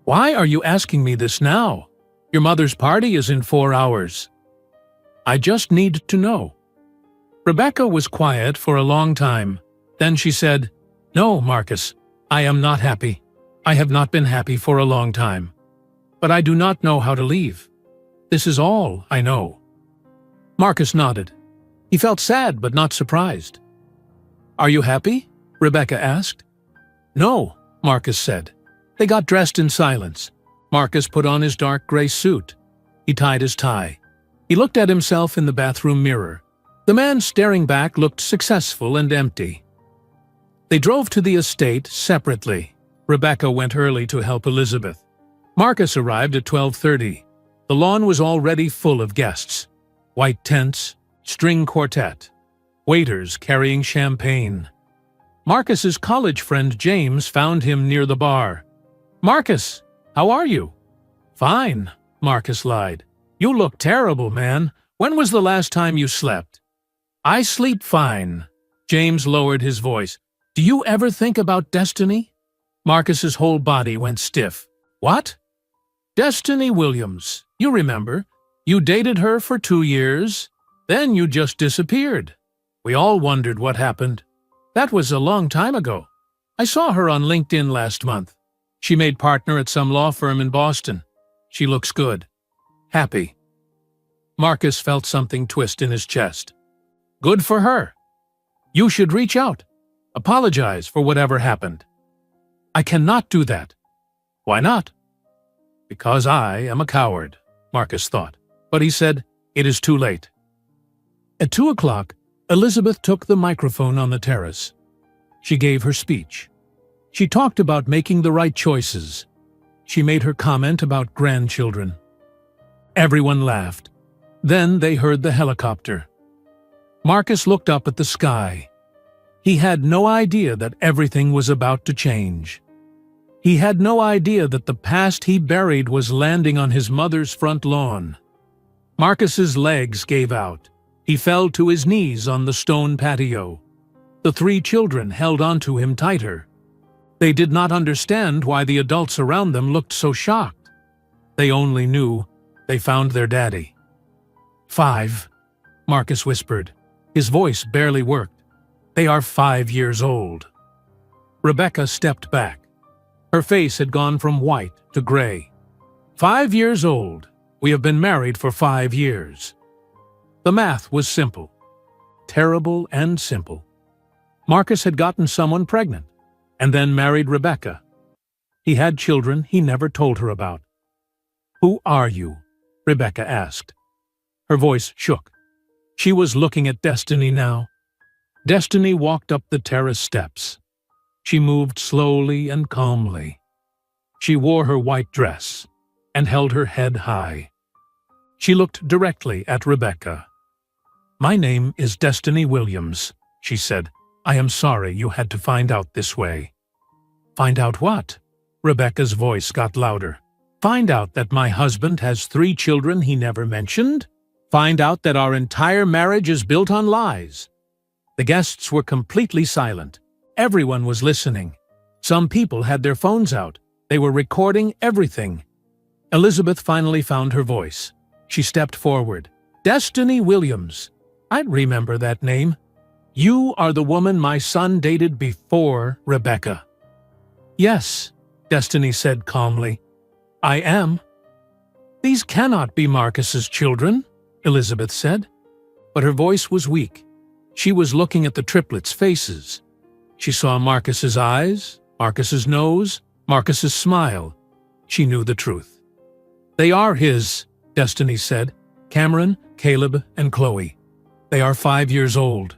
[SPEAKER 1] "Why are you asking me this now? Your mother's party is in 4 hours." "I just need to know." Rebecca was quiet for a long time. Then she said, "No, Marcus, I am not happy. I have not been happy for a long time. But I do not know how to leave. This is all I know." Marcus nodded. He felt sad but not surprised. "Are you happy?" Rebecca asked. "No," Marcus said. They got dressed in silence. Marcus put on his dark gray suit. He tied his tie. He looked at himself in the bathroom mirror. The man staring back looked successful and empty. They drove to the estate separately. Rebecca went early to help Elizabeth. Marcus arrived at 12:30. The lawn was already full of guests. White tents, string quartet, waiters carrying champagne. Marcus's college friend James found him near the bar. "Marcus, how are you?" "Fine," Marcus lied. "You look terrible, man. When was the last time you slept?" "I sleep fine." James lowered his voice. "Do you ever think about Destiny?" Marcus's whole body went stiff. "What?" "Destiny Williams. You remember. You dated her for 2 years. Then you just disappeared. We all wondered what happened. That was a long time ago. I saw her on LinkedIn last month. She made partner at some law firm in Boston. She looks good. Happy." Marcus felt something twist in his chest. "Good for her. You should reach out. Apologize for whatever happened." "I cannot do that." "Why not?" "Because I am a coward," Marcus thought. But he said, "It is too late." At 2 o'clock, Elizabeth took the microphone on the terrace. She gave her speech. She talked about making the right choices. She made her comment about grandchildren. Everyone laughed. Then they heard the helicopter. Marcus looked up at the sky. He had no idea that everything was about to change. He had no idea that the past he buried was landing on his mother's front lawn. Marcus's legs gave out. He fell to his knees on the stone patio. The 3 children held onto him tighter. They did not understand why the adults around them looked so shocked. They only knew they found their daddy. 5, Marcus whispered. His voice barely worked. "They are 5 years old." Rebecca stepped back. Her face had gone from white to gray. 5 years old. We have been married for 5 years. The math was simple. Terrible and simple. Marcus had gotten someone pregnant, and then married Rebecca. He had children he never told her about. "Who are you?" Rebecca asked. Her voice shook. She was looking at Destiny now. Destiny walked up the terrace steps. She moved slowly and calmly. She wore her white dress and held her head high. She looked directly at Rebecca. "My name is Destiny Williams," she said. "I am sorry you had to find out this way." "Find out what?" Rebecca's voice got louder. "Find out that my husband has 3 children he never mentioned? Find out that our entire marriage is built on lies?" The guests were completely silent. Everyone was listening. Some people had their phones out. They were recording everything. Elizabeth finally found her voice. She stepped forward. "Destiny Williams. I remember that name. You are the woman my son dated before Rebecca." "Yes," Destiny said calmly. "I am." "These cannot be Marcus's children," Elizabeth said. But her voice was weak. She was looking at the triplets' faces. She saw Marcus's eyes, Marcus's nose, Marcus's smile. She knew the truth. "They are his," Destiny said. "Cameron, Caleb, and Chloe. They are 5 years old.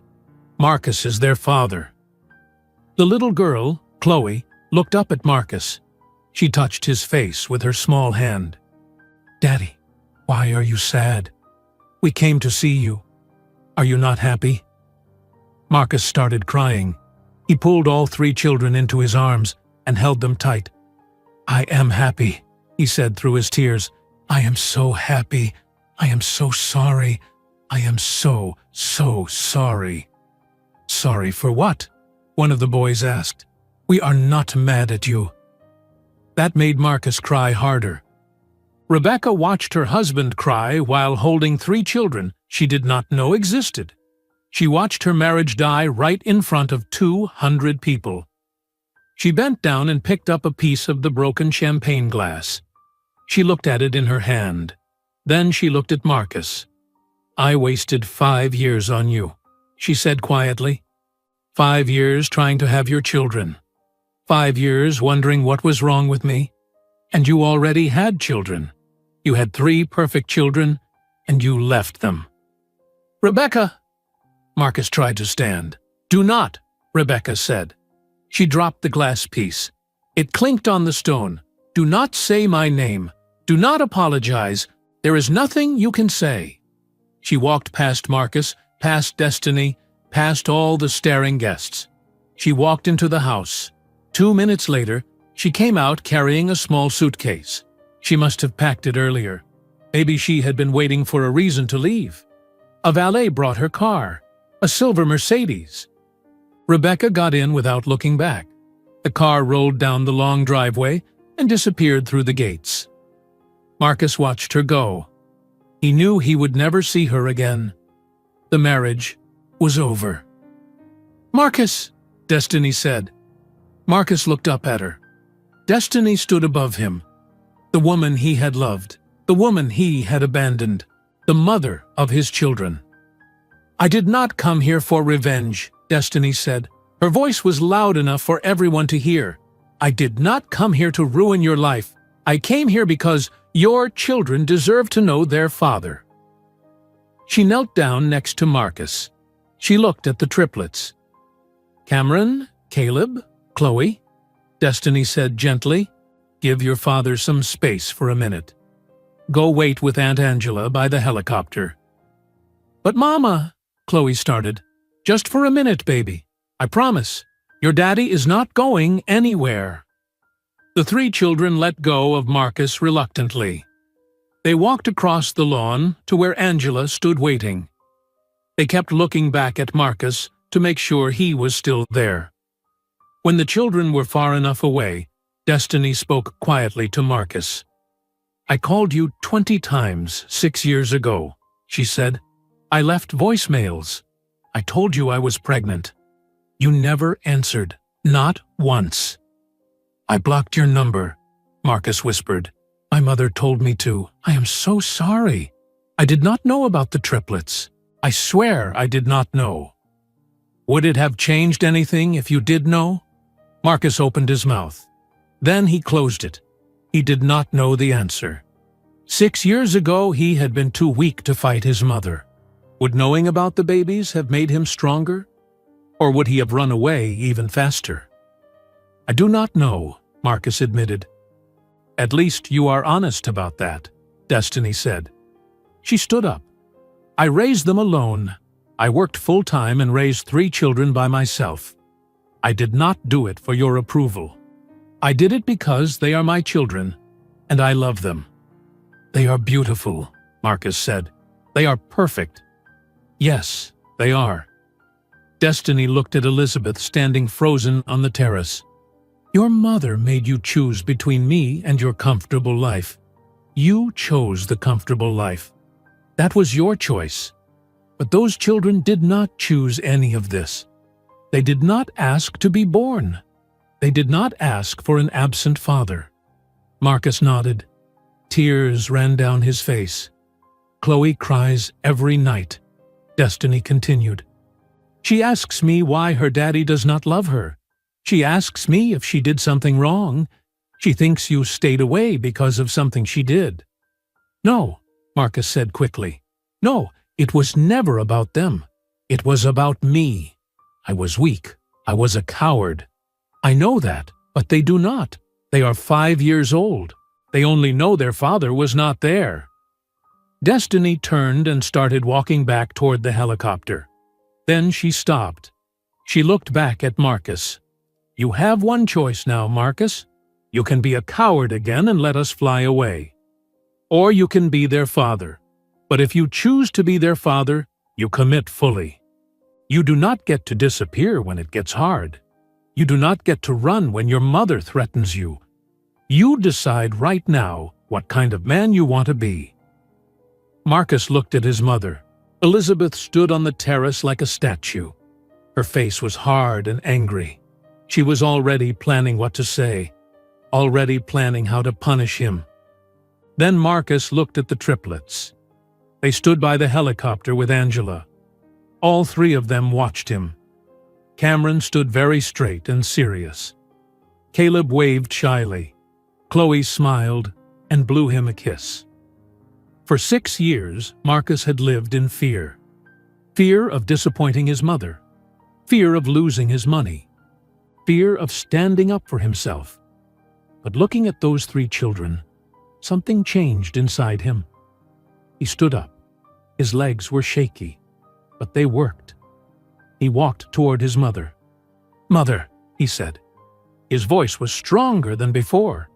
[SPEAKER 1] Marcus is their father." The little girl, Chloe, looked up at Marcus. She touched his face with her small hand. "Daddy, why are you sad? We came to see you. Are you not happy?" Marcus started crying. He pulled all 3 children into his arms and held them tight. "I am happy," he said through his tears. "I am so happy. I am so sorry. I am so sorry." "Sorry for what?" one of the boys asked. "We are not mad at you." That made Marcus cry harder. Rebecca watched her husband cry while holding 3 children she did not know existed. She watched her marriage die right in front of 200 people. She bent down and picked up a piece of the broken champagne glass. She looked at it in her hand. Then she looked at Marcus. "I wasted 5 years on you," she said quietly. 5 years trying to have your children. 5 years wondering what was wrong with me. And you already had children. You had 3 perfect children, and you left them." "Rebecca!" Marcus tried to stand. "Do not," Rebecca said. She dropped the glass piece. It clinked on the stone. "Do not say my name. Do not apologize. There is nothing you can say." She walked past Marcus, past Destiny, past all the staring guests. She walked into the house. 2 minutes later, she came out carrying a small suitcase. She must have packed it earlier. Maybe she had been waiting for a reason to leave. A valet brought her car, a silver Mercedes. Rebecca got in without looking back. The car rolled down the long driveway and disappeared through the gates. Marcus watched her go. He knew he would never see her again. The marriage was over. "Marcus," Destiny said. Marcus looked up at her. Destiny stood above him. The woman he had loved, the woman he had abandoned, the mother of his children. "I did not come here for revenge," Destiny said. Her voice was loud enough for everyone to hear. "I did not come here to ruin your life. I came here because your children deserve to know their father." She knelt down next to Marcus. She looked at the triplets. "Cameron, Caleb, Chloe," Destiny said gently, "give your father some space for a minute. Go wait with Aunt Angela by the helicopter." "But Mama," Chloe started. "Just for a minute, baby. I promise. Your daddy is not going anywhere." The 3 children let go of Marcus reluctantly. They walked across the lawn to where Angela stood waiting. They kept looking back at Marcus to make sure he was still there. When the children were far enough away, Destiny spoke quietly to Marcus. "I called you 20 times 6 years ago," she said. "I left voicemails. I told you I was pregnant. You never answered, not once." "I blocked your number," Marcus whispered. "My mother told me to. I am so sorry. I did not know about the triplets. I swear I did not know." "Would it have changed anything if you did know?" Marcus opened his mouth. Then he closed it. He did not know the answer. 6 years ago, he had been too weak to fight his mother. Would knowing about the babies have made him stronger? Or would he have run away even faster? "I do not know," Marcus admitted. "At least you are honest about that," Destiny said. She stood up. "I raised them alone. I worked full-time and raised 3 children by myself. I did not do it for your approval. I did it because they are my children, and I love them." "They are beautiful," Marcus said. "They are perfect." "Yes, they are." Destiny looked at Elizabeth standing frozen on the terrace. "Your mother made you choose between me and your comfortable life. You chose the comfortable life. That was your choice. But those children did not choose any of this. They did not ask to be born. They did not ask for an absent father." Marcus nodded. Tears ran down his face. "Chloe cries every night," Destiny continued. "She asks me why her daddy does not love her. She asks me if she did something wrong. She thinks you stayed away because of something she did." "No," Marcus said quickly. "No, it was never about them. It was about me. I was weak. I was a coward. I know that, but they do not. They are 5 years old. They only know their father was not there." Destiny turned and started walking back toward the helicopter. Then she stopped. She looked back at Marcus. "You have one choice now, Marcus. You can be a coward again and let us fly away. Or you can be their father. But if you choose to be their father, you commit fully. You do not get to disappear when it gets hard. You do not get to run when your mother threatens you. You decide right now what kind of man you want to be." Marcus looked at his mother. Elizabeth stood on the terrace like a statue. Her face was hard and angry. She was already planning what to say, already planning how to punish him. Then Marcus looked at the triplets. They stood by the helicopter with Angela. All 3 of them watched him. Cameron stood very straight and serious. Caleb waved shyly. Chloe smiled and blew him a kiss. For 6 years, Marcus had lived in fear. Fear of disappointing his mother. Fear of losing his money. Fear of standing up for himself. But looking at those 3 children, something changed inside him. He stood up. His legs were shaky, but they worked. He walked toward his mother. "Mother," he said. His voice was stronger than before.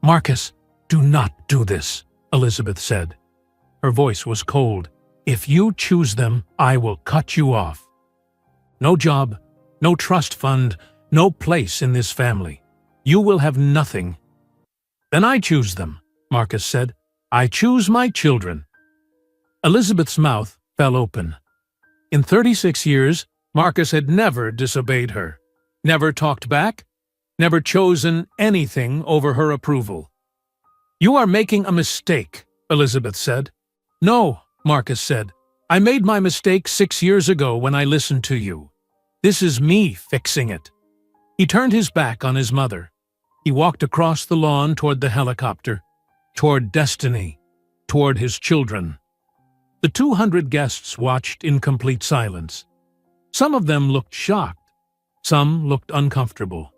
[SPEAKER 1] "Marcus, do not do this," Elizabeth said. Her voice was cold. "If you choose them, I will cut you off. No job, no trust fund, no place in this family. You will have nothing." "Then I choose them," Marcus said. "I choose my children." Elizabeth's mouth fell open. In 36 years, Marcus had never disobeyed her, never talked back, never chosen anything over her approval. "You are making a mistake," Elizabeth said. "No," Marcus said. "I made my mistake 6 years ago when I listened to you. This is me fixing it." He turned his back on his mother. He walked across the lawn toward the helicopter, toward Destiny, toward his children. The 200 guests watched in complete silence. Some of them looked shocked. Some looked uncomfortable.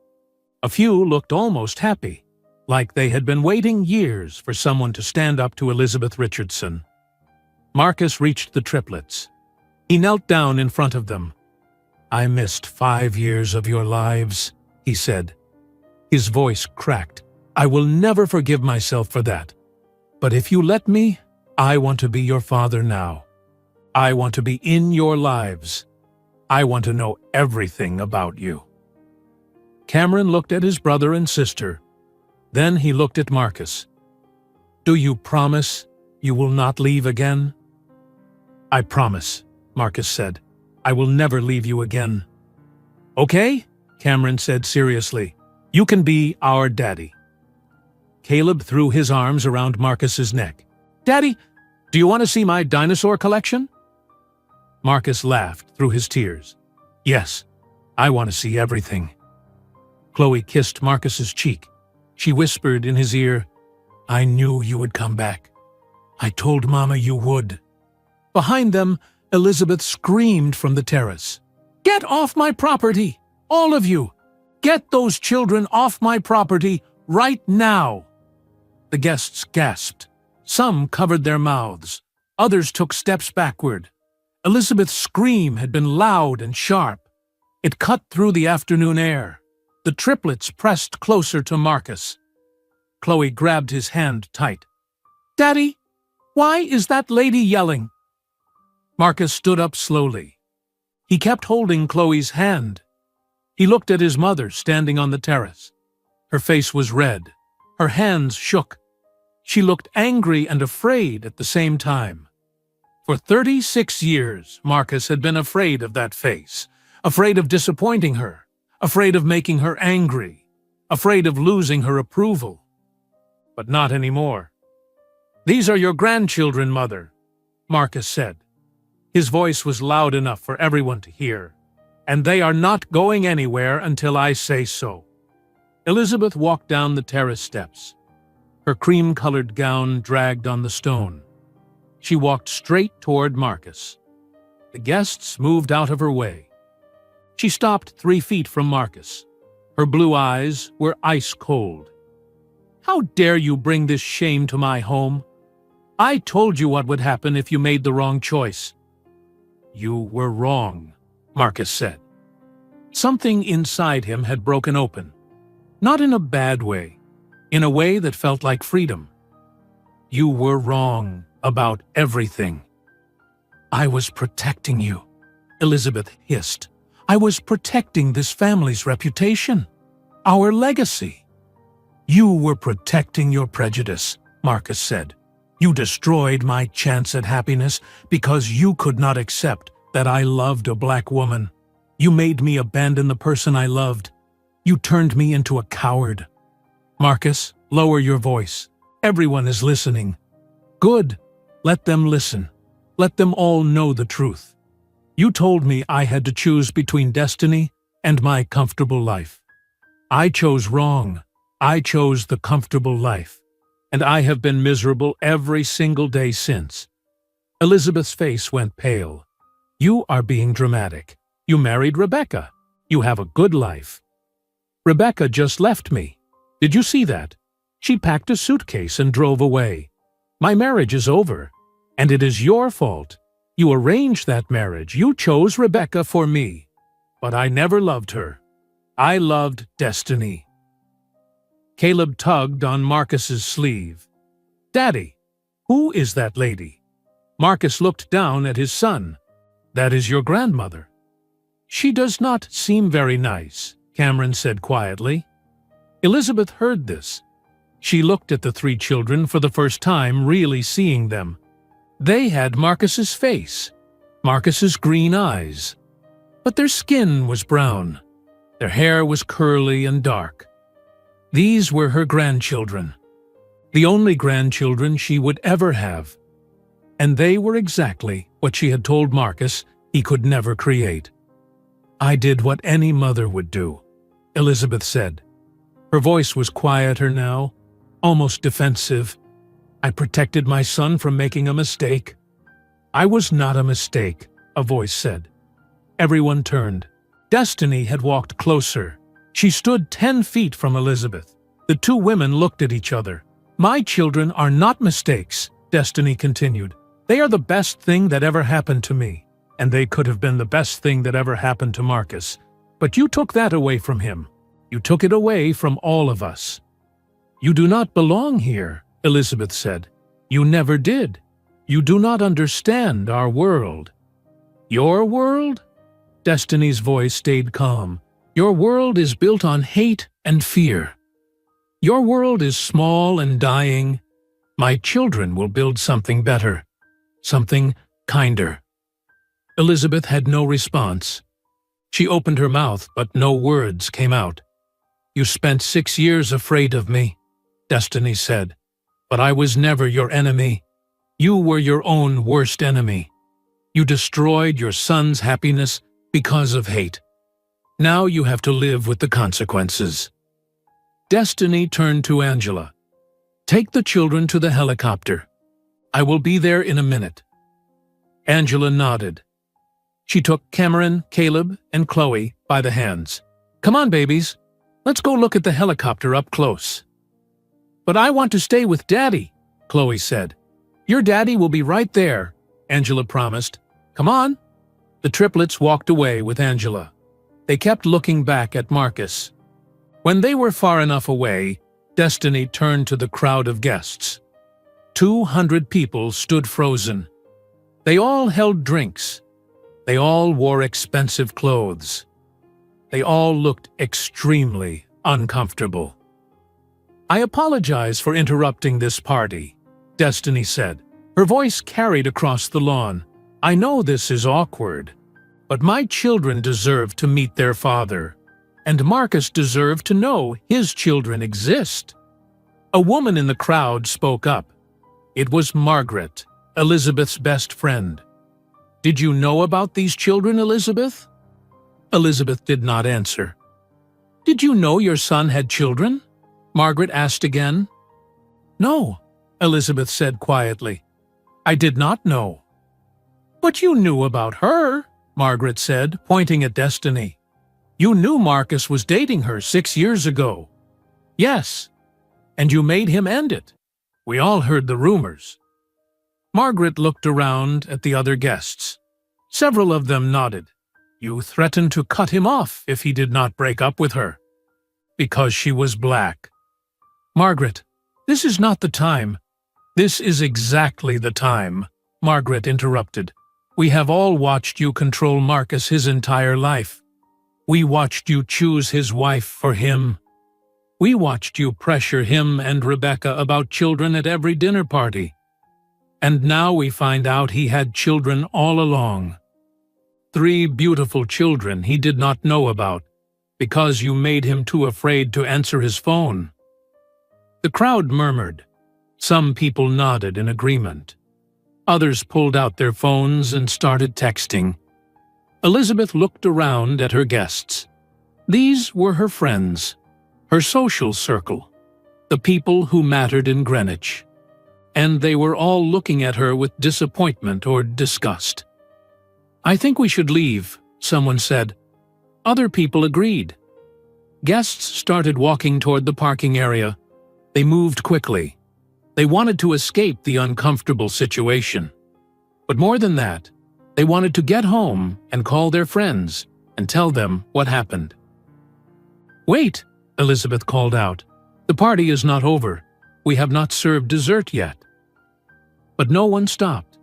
[SPEAKER 1] A few looked almost happy, like they had been waiting years for someone to stand up to Elizabeth Richardson. Marcus reached the triplets. He knelt down in front of them. "I missed 5 years of your lives," he said. His voice cracked. "I will never forgive myself for that. But if you let me, I want to be your father now. I want to be in your lives. I want to know everything about you." Cameron looked at his brother and sister. Then he looked at Marcus. "Do you promise you will not leave again?" "I promise," Marcus said. "I will never leave you again." "Okay," Cameron said seriously. "You can be our daddy." Caleb threw his arms around Marcus's neck. "Daddy, do you want to see my dinosaur collection?" Marcus laughed through his tears. "Yes, I want to see everything." Chloe kissed Marcus's cheek. She whispered in his ear, "I knew you would come back. I told Mama you would." Behind them, Elizabeth screamed from the terrace. "Get off my property! All of you! Get those children off my property right now!" The guests gasped. Some covered their mouths. Others took steps backward. Elizabeth's scream had been loud and sharp. It cut through the afternoon air. The triplets pressed closer to Marcus. Chloe grabbed his hand tight. "Daddy, why is that lady yelling?" Marcus stood up slowly. He kept holding Chloe's hand. He looked at his mother standing on the terrace. Her face was red. Her hands shook. She looked angry and afraid at the same time. For 36 years, Marcus had been afraid of that face, afraid of disappointing her, afraid of making her angry, afraid of losing her approval. But not anymore. "These are your grandchildren, Mother," Marcus said. His voice was loud enough for everyone to hear. "And they are not going anywhere until I say so." Elizabeth walked down the terrace steps. Her cream-colored gown dragged on the stone. She walked straight toward Marcus. The guests moved out of her way. She stopped 3 feet from Marcus. Her blue eyes were ice cold. "How dare you bring this shame to my home? I told you what would happen if you made the wrong choice." "You were wrong," Marcus said. Something inside him had broken open. Not in a bad way, in a way that felt like freedom. "You were wrong about everything." "I was protecting you," Elizabeth hissed. "I was protecting this family's reputation, our legacy." "You were protecting your prejudice," Marcus said. "You destroyed my chance at happiness because you could not accept that I loved a black woman. You made me abandon the person I loved. You turned me into a coward." "Marcus, lower your voice. Everyone is listening." "Good. Let them listen. Let them all know the truth. You told me I had to choose between destiny and my comfortable life. I chose wrong. I chose the comfortable life. and I have been miserable every single day since." Elizabeth's face went pale. "You are being dramatic. You married Rebecca. You have a good life." "Rebecca just left me. Did you see that? She packed a suitcase and drove away. My marriage is over, and it is your fault. You arranged that marriage. You chose Rebecca for me. But I never loved her. I loved Destiny." Caleb tugged on Marcus's sleeve. "Daddy, who is that lady?" Marcus looked down at his son. "That is your grandmother." "She does not seem very nice," Cameron said quietly. Elizabeth heard this. She looked at the three children for the first time, really seeing them. They had Marcus's face, Marcus's green eyes. But their skin was brown. Their hair was curly and dark. These were her grandchildren, the only grandchildren she would ever have. And they were exactly what she had told Marcus he could never create. "I did what any mother would do," Elizabeth said. Her voice was quieter now, almost defensive. "I protected my son from making a mistake." "I was not a mistake," a voice said. Everyone turned. Destiny had walked closer. She stood 10 feet from Elizabeth. The two women looked at each other. "My children are not mistakes," Destiny continued. "They are the best thing that ever happened to me. And they could have been the best thing that ever happened to Marcus. But you took that away from him. You took it away from all of us." "You do not belong here," Elizabeth said. "You never did. You do not understand our world." "Your world?" Destiny's voice stayed calm. "Your world is built on hate and fear. Your world is small and dying. My children will build something better, something kinder." Elizabeth had no response. She opened her mouth, but no words came out. "You spent 6 years afraid of me," Destiny said. "But I was never your enemy. You were your own worst enemy. You destroyed your son's happiness because of hate. Now you have to live with the consequences." Destiny turned to Angela. "Take the children to the helicopter. I will be there in a minute." Angela nodded. She took Cameron, Caleb, and Chloe by the hands. "Come on, babies. Let's go look at the helicopter up close." "But I want to stay with Daddy," Chloe said. "Your daddy will be right there," Angela promised. "Come on." The triplets walked away with Angela. They kept looking back at Marcus. When they were far enough away, Destiny turned to the crowd of guests. 200 people stood frozen. They all held drinks. They all wore expensive clothes. They all looked extremely uncomfortable. "I apologize for interrupting this party," Destiny said. Her voice carried across the lawn. "I know this is awkward, but my children deserve to meet their father, and Marcus deserved to know his children exist." A woman in the crowd spoke up. It was Margaret, Elizabeth's best friend. "Did you know about these children, Elizabeth?" Elizabeth did not answer. "Did you know your son had children?" Margaret asked again. "No," Elizabeth said quietly. "I did not know." "But you knew about her," Margaret said, pointing at Destiny. "You knew Marcus was dating her 6 years ago." "Yes, and you made him end it. We all heard the rumors." Margaret looked around at the other guests. Several of them nodded. "You threatened to cut him off if he did not break up with her." "Because she was black." "Margaret, this is not the time." "This is exactly the time," Margaret interrupted. "We have all watched you control Marcus his entire life. We watched you choose his wife for him. We watched you pressure him and Rebecca about children at every dinner party. And now we find out he had children all along. 3 beautiful children he did not know about, because you made him too afraid to answer his phone." The crowd murmured. Some people nodded in agreement. Others pulled out their phones and started texting. Elizabeth looked around at her guests. These were her friends, her social circle, the people who mattered in Greenwich. And they were all looking at her with disappointment or disgust. "I think we should leave," someone said. Other people agreed. Guests started walking toward the parking area. They moved quickly. They wanted to escape the uncomfortable situation. But more than that, they wanted to get home and call their friends and tell them what happened. "Wait," Elizabeth called out. "The party is not over. We have not served dessert yet." But no one stopped.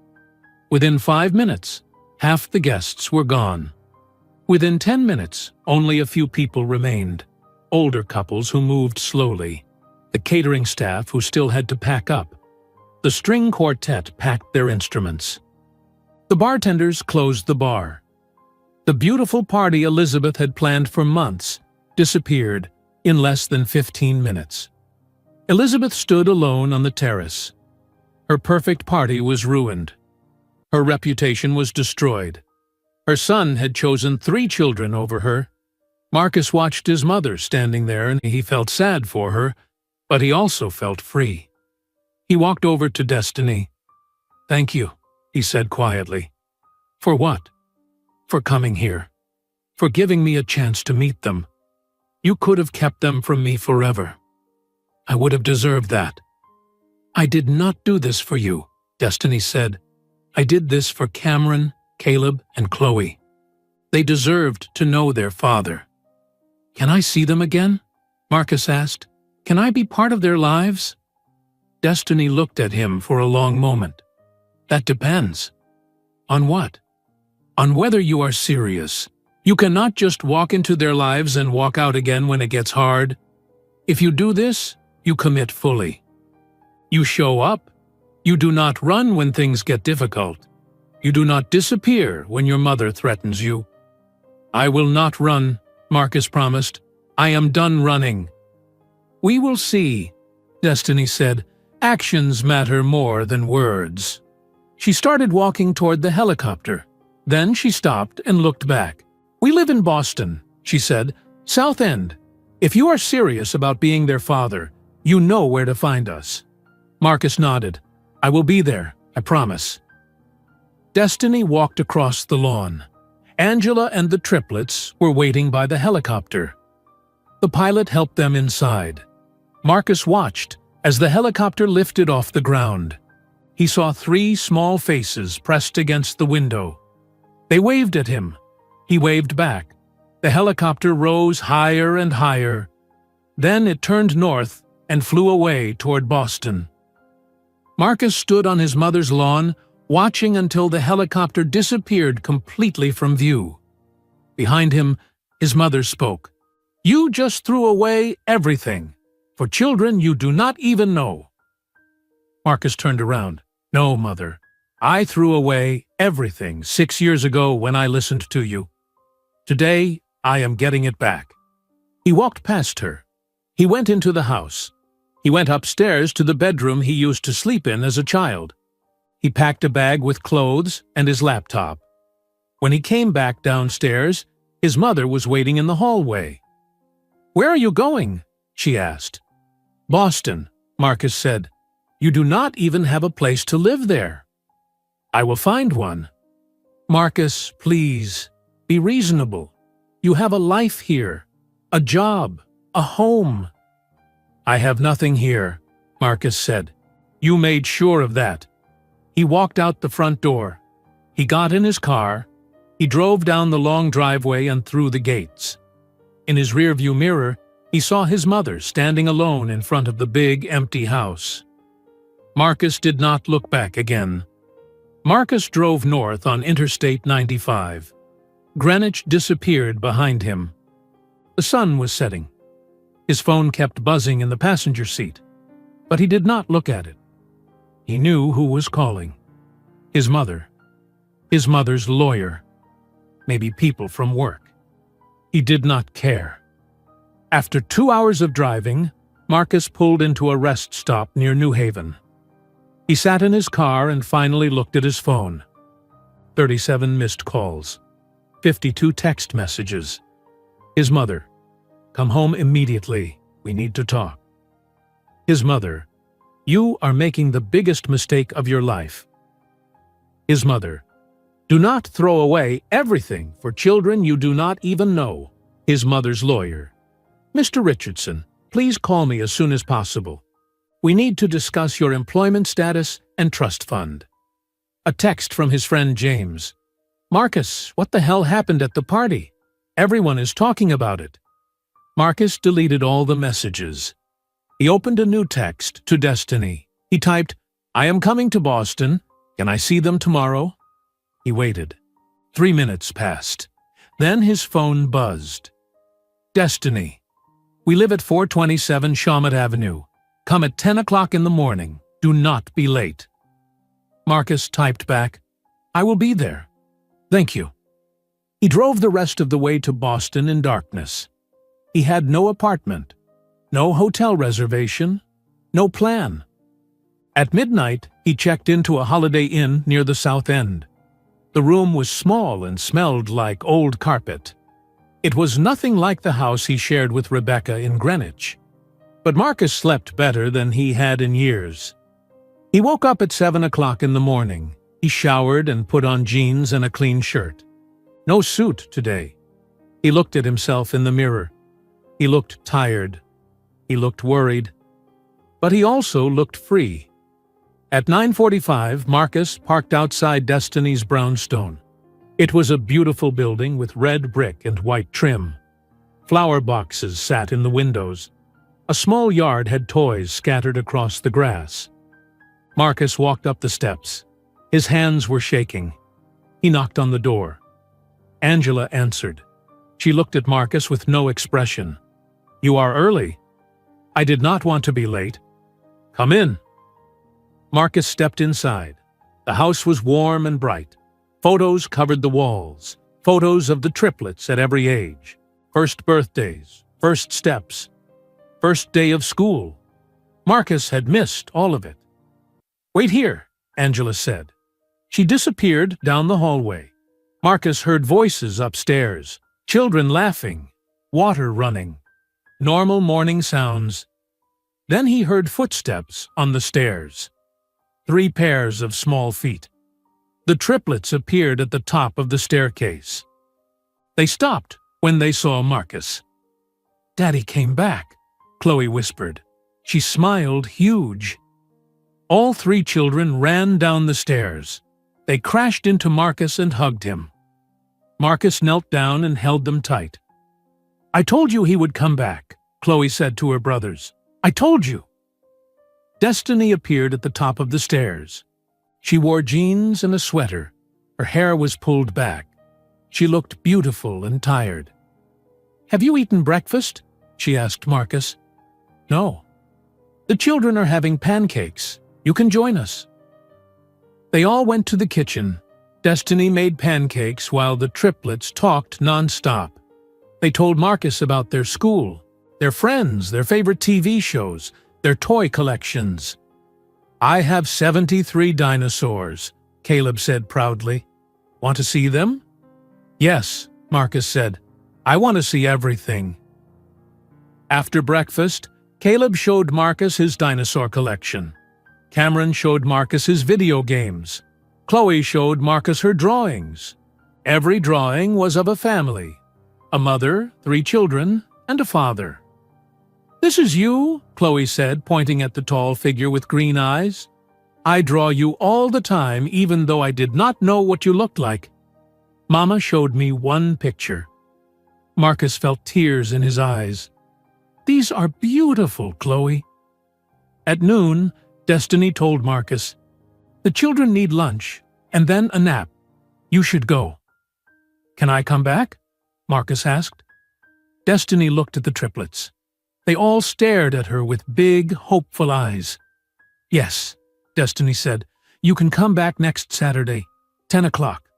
[SPEAKER 1] Within 5 minutes, half the guests were gone. Within 10 minutes, only a few people remained. Older couples who moved slowly. The catering staff who still had to pack up. The string quartet packed their instruments. The bartenders closed the bar. The beautiful party Elizabeth had planned for months disappeared in less than 15 minutes. Elizabeth stood alone on the terrace. Her perfect party was ruined. Her reputation was destroyed. Her son had chosen 3 children over her. Marcus watched his mother standing there and he felt sad for her, but he also felt free. He walked over to Destiny. "Thank you," he said quietly. "For what?" "For coming here. For giving me a chance to meet them. You could have kept them from me forever. I would have deserved that." "I did not do this for you," Destiny said. "I did this for Cameron, Caleb, and Chloe. They deserved to know their father." "Can I see them again?" Marcus asked. "Can I be part of their lives?" Destiny looked at him for a long moment. "That depends." "On what?" "On whether you are serious. You cannot just walk into their lives and walk out again when it gets hard. If you do this, you commit fully. You show up. You do not run when things get difficult. You do not disappear when your mother threatens you." "I will not run," Marcus promised. "I am done running." "We will see," Destiny said. "Actions matter more than words." She started walking toward the helicopter. Then she stopped and looked back. "We live in Boston," she said. "South End. If you are serious about being their father, you know where to find us." Marcus nodded. "I will be there, I promise." Destiny walked across the lawn. Angela and the triplets were waiting by the helicopter. The pilot helped them inside. Marcus watched as the helicopter lifted off the ground. He saw 3 small faces pressed against the window. They waved at him. He waved back. The helicopter rose higher and higher. Then it turned north and flew away toward Boston. Marcus stood on his mother's lawn, watching until the helicopter disappeared completely from view. Behind him, his mother spoke. "You just threw away everything, for children you do not even know." Marcus turned around. "No, Mother. I threw away everything 6 years ago when I listened to you. Today, I am getting it back." He walked past her. He went into the house. He went upstairs to the bedroom he used to sleep in as a child. He packed a bag with clothes and his laptop. When he came back downstairs, his mother was waiting in the hallway. "Where are you going?" she asked. "Boston," Marcus said. "You do not even have a place to live there." "I will find one." "Marcus, please, be reasonable. You have a life here, a job, a home." "I have nothing here," Marcus said. "You made sure of that." He walked out the front door. He got in his car. He drove down the long driveway and through the gates. In his rearview mirror, he saw his mother standing alone in front of the big, empty house. Marcus did not look back again. Marcus drove north on Interstate 95. Greenwich disappeared behind him. The sun was setting. His phone kept buzzing in the passenger seat, but he did not look at it. He knew who was calling. His mother. His mother's lawyer. Maybe people from work. He did not care. After 2 hours of driving, Marcus pulled into a rest stop near New Haven. He sat in his car and finally looked at his phone. 37 missed calls. 52 text messages. His mother. "Come home immediately. We need to talk." His mother. You are making the biggest mistake of your life. His mother. Do not throw away everything for children you do not even know. His mother's lawyer. Mr. Richardson, please call me as soon as possible. We need to discuss your employment status and trust fund. A text from his friend James. Marcus, what the hell happened at the party? Everyone is talking about it. Marcus deleted all the messages. He opened a new text to Destiny. He typed, I am coming to Boston. Can I see them tomorrow? He waited. 3 minutes passed. Then his phone buzzed. Destiny. We live at 427 Shawmut Avenue. Come at 10 o'clock in the morning. Do not be late. Marcus typed back, I will be there. Thank you. He drove the rest of the way to Boston in darkness. He had no apartment, no hotel reservation, no plan. At midnight, he checked into a Holiday Inn near the South End. The room was small and smelled like old carpet. It was nothing like the house he shared with Rebecca in Greenwich. But Marcus slept better than he had in years. He woke up at 7 o'clock in the morning. He showered and put on jeans and a clean shirt. No suit today. He looked at himself in the mirror. He looked tired. He looked worried. But he also looked free. At 9:45, Marcus parked outside Destiny's brownstone. It was a beautiful building with red brick and white trim. Flower boxes sat in the windows. A small yard had toys scattered across the grass. Marcus walked up the steps. His hands were shaking. He knocked on the door. Angela answered. She looked at Marcus with no expression. You are early. I did not want to be late. Come in. Marcus stepped inside. The house was warm and bright. Photos covered the walls. Photos of the triplets at every age. First birthdays, first steps, first day of school. Marcus had missed all of it. Wait here, Angela said. She disappeared down the hallway. Marcus heard voices upstairs, children laughing, water running, normal morning sounds. Then he heard footsteps on the stairs. 3 pairs of small feet. The triplets appeared at the top of the staircase. They stopped when they saw Marcus. Daddy came back, Chloe whispered. She smiled huge. All 3 children ran down the stairs. They crashed into Marcus and hugged him. Marcus knelt down and held them tight. I told you he would come back, Chloe said to her brothers. I told you. Destiny appeared at the top of the stairs. She wore jeans and a sweater. Her hair was pulled back. She looked beautiful and tired. Have you eaten breakfast? She asked Marcus. No. The children are having pancakes. You can join us. They all went to the kitchen. Destiny made pancakes while the triplets talked nonstop. They told Marcus about their school, their friends, their favorite TV shows, their toy collections. I have 73 dinosaurs, Caleb said proudly. Want to see them? Yes, Marcus said. I want to see everything. After breakfast, Caleb showed Marcus his dinosaur collection. Cameron showed Marcus his video games. Chloe showed Marcus her drawings. Every drawing was of a family. A mother, 3 children, and a father. This is you, Chloe said, pointing at the tall figure with green eyes. I draw you all the time, even though I did not know what you looked like. Mama showed me one picture. Marcus felt tears in his eyes. These are beautiful, Chloe. At noon, Destiny told Marcus, the children need lunch, and then a nap. You should go. Can I come back? Marcus asked. Destiny looked at the triplets. They all stared at her with big, hopeful eyes. Yes, Destiny said. You can come back next Saturday, 10 o'clock.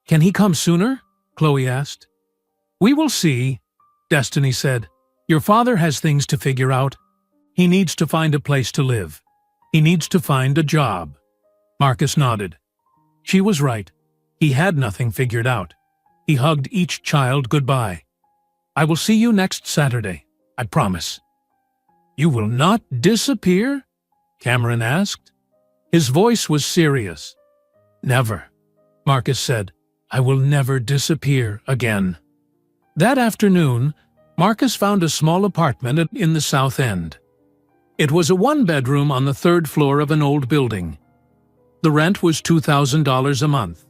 [SPEAKER 1] Can he come sooner? Chloe asked. We will see, Destiny said. Your father has things to figure out. He needs to find a place to live. He needs to find a job. Marcus nodded. She was right. He had nothing figured out. He hugged each child goodbye. I will see you next Saturday, I promise. You will not disappear? Cameron asked. His voice was serious. Never, Marcus said. I will never disappear again. That afternoon, Marcus found a small apartment in the South End. It was a one-bedroom on the third floor of an old building. The rent was $2,000 a month.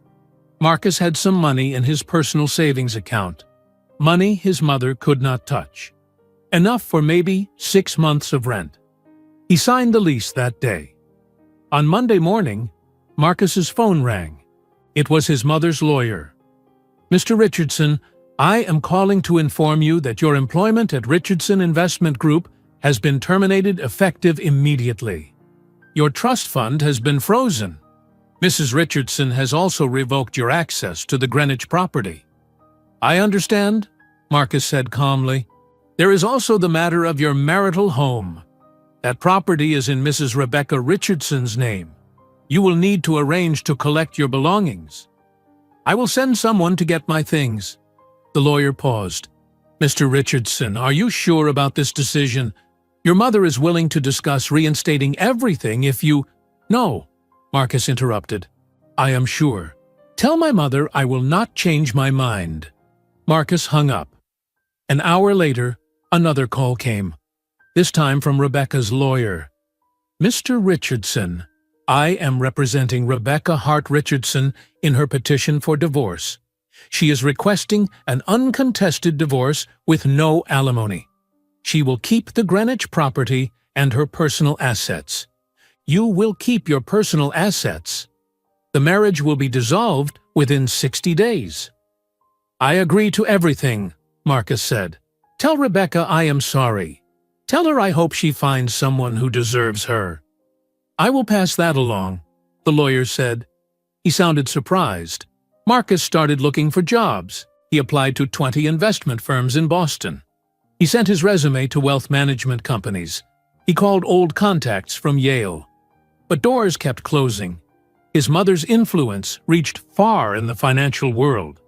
[SPEAKER 1] Marcus had some money in his personal savings account. Money his mother could not touch. Enough for maybe 6 months of rent. He signed the lease that day. On Monday morning, Marcus's phone rang. It was his mother's lawyer. Mr. Richardson, I am calling to inform you that your employment at Richardson Investment Group has been terminated effective immediately. Your trust fund has been frozen. Mrs. Richardson has also revoked your access to the Greenwich property. I understand, Marcus said calmly. There is also the matter of your marital home. That property is in Mrs. Rebecca Richardson's name. You will need to arrange to collect your belongings. I will send someone to get my things. The lawyer paused. Mr. Richardson, are you sure about this decision? Your mother is willing to discuss reinstating everything if you— No, Marcus interrupted. I am sure. Tell my mother I will not change my mind. Marcus hung up. An hour later, another call came. This time from Rebecca's lawyer. Mr. Richardson, I am representing Rebecca Hart Richardson in her petition for divorce. She is requesting an uncontested divorce with no alimony. She will keep the Greenwich property and her personal assets. You will keep your personal assets. The marriage will be dissolved within 60 days. I agree to everything, Marcus said. Tell Rebecca I am sorry. Tell her I hope she finds someone who deserves her. I will pass that along, the lawyer said. He sounded surprised. Marcus started looking for jobs. He applied to 20 investment firms in Boston. He sent his resume to wealth management companies. He called old contacts from Yale. But doors kept closing. His mother's influence reached far in the financial world.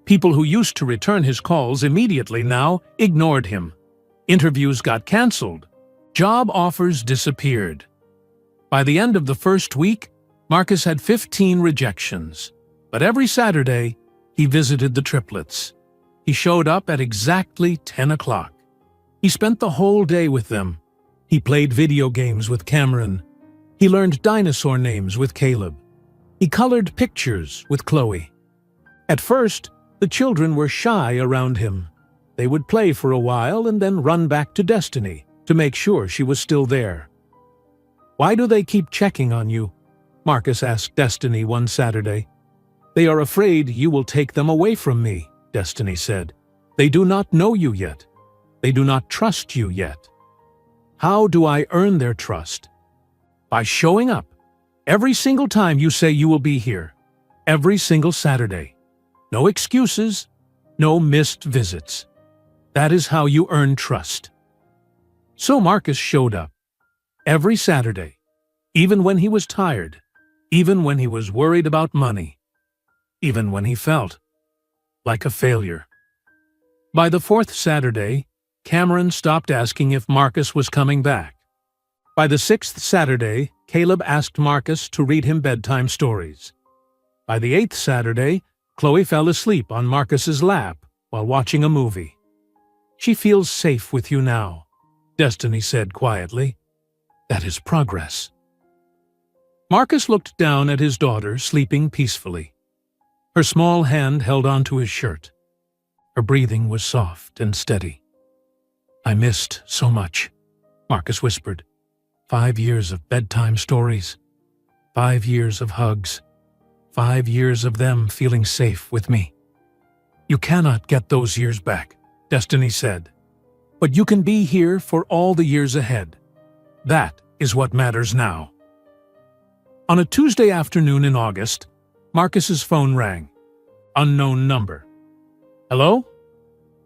[SPEAKER 1] People who used to return his calls immediately now ignored him. Interviews got canceled. Job offers disappeared. By the end of the first week, Marcus had 15 rejections. But every Saturday, he visited the triplets. He showed up at exactly 10 o'clock. He spent the whole day with them. He played video games with Cameron. He learned dinosaur names with Caleb. He colored pictures with Chloe. At first, the children were shy around him. They would play for a while and then run back to Destiny to make sure she was still there. Why do they keep checking on you? Marcus asked Destiny one Saturday. They are afraid you will take them away from me, Destiny said. They do not know you yet. They do not trust you yet. How do I earn their trust? By showing up. Every single time you say you will be here. Every single Saturday. No excuses. No missed visits. That is how you earn trust. So Marcus showed up. Every Saturday. Even when he was tired. Even when he was worried about money. Even when he felt like a failure. By the fourth Saturday, Cameron stopped asking if Marcus was coming back. By the sixth Saturday, Caleb asked Marcus to read him bedtime stories. By the eighth Saturday, Chloe fell asleep on Marcus's lap while watching a movie. She feels safe with you now, Destiny said quietly. That is progress. Marcus looked down at his daughter sleeping peacefully. Her small hand held onto his shirt. Her breathing was soft and steady. I missed so much, Marcus whispered. 5 years of bedtime stories. 5 years of hugs. 5 years of them feeling safe with me. You cannot get those years back, Destiny said. But you can be here for all the years ahead. That is what matters now. On a Tuesday afternoon in August, Marcus's phone rang. Unknown number. Hello?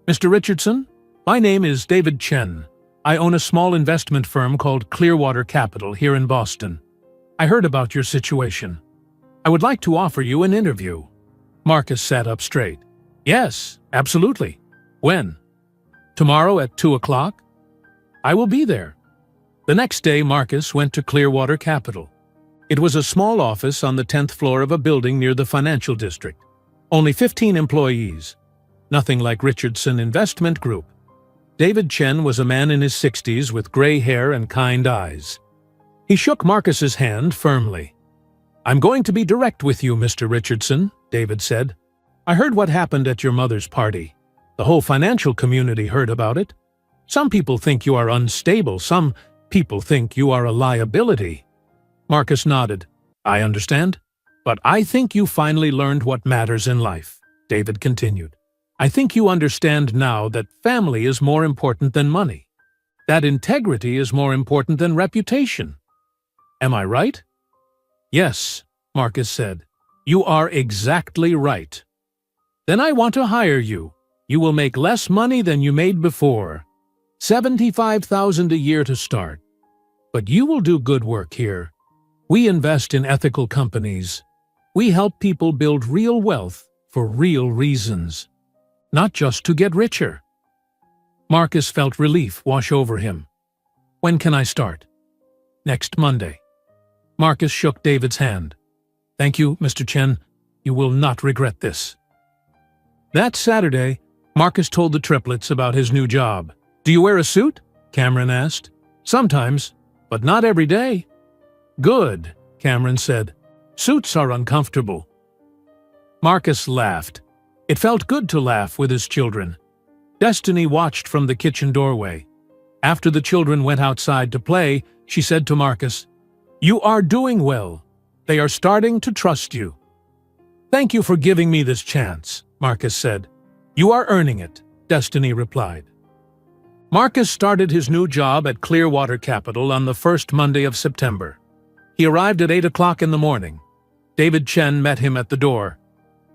[SPEAKER 1] Mr. Richardson? My name is David Chen. I own a small investment firm called Clearwater Capital here in Boston. I heard about your situation. I would like to offer you an interview. Marcus sat up straight. Yes, absolutely. When? Tomorrow at 2 o'clock? I will be there. The next day, Marcus went to Clearwater Capital. It was a small office on the 10th floor of a building near the financial district. Only 15 employees. Nothing like Richardson Investment Group. David Chen was a man in his 60s with gray hair and kind eyes. He shook Marcus's hand firmly. "I'm going to be direct with you, Mr. Richardson," David said. "I heard what happened at your mother's party. The whole financial community heard about it. Some people think you are unstable. Some people think you are a liability." Marcus nodded. "I understand. But I think you finally learned what matters in life," David continued. "I think you understand now that family is more important than money. That integrity is more important than reputation. Am I right?" "Yes," Marcus said. "You are exactly right." "Then I want to hire you. You will make less money than you made before. $75,000 a year to start. But you will do good work here. We invest in ethical companies. We help people build real wealth for real reasons, not just to get richer." Marcus felt relief wash over him. "When can I start?" "Next Monday." Marcus shook David's hand. "Thank you, Mr. Chen. You will not regret this." That Saturday, Marcus told the triplets about his new job. "Do you wear a suit?" Cameron asked. "Sometimes, but not every day." "Good," Cameron said. "Suits are uncomfortable." Marcus laughed. It felt good to laugh with his children. Destiny watched from the kitchen doorway. After the children went outside to play, she said to Marcus, "You are doing well. They are starting to trust you." "Thank you for giving me this chance," Marcus said. "You are earning it," Destiny replied. Marcus started his new job at Clearwater Capital on the first Monday of September. He arrived at 8 o'clock in the morning. David Chen met him at the door.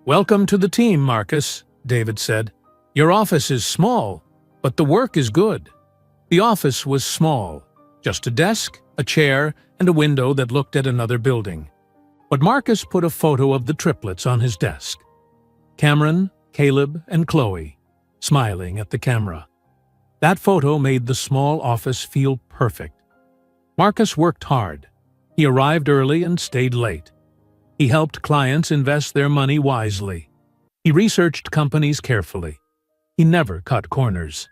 [SPEAKER 1] "Welcome to the team, Marcus," David said. "Your office is small, but the work is good." The office was small, just a desk, a chair, and a window that looked at another building. But Marcus put a photo of the triplets on his desk. Cameron, Caleb, and Chloe, smiling at the camera. That photo made the small office feel perfect. Marcus worked hard. He arrived early and stayed late. He helped clients invest their money wisely. He researched companies carefully. He never cut corners.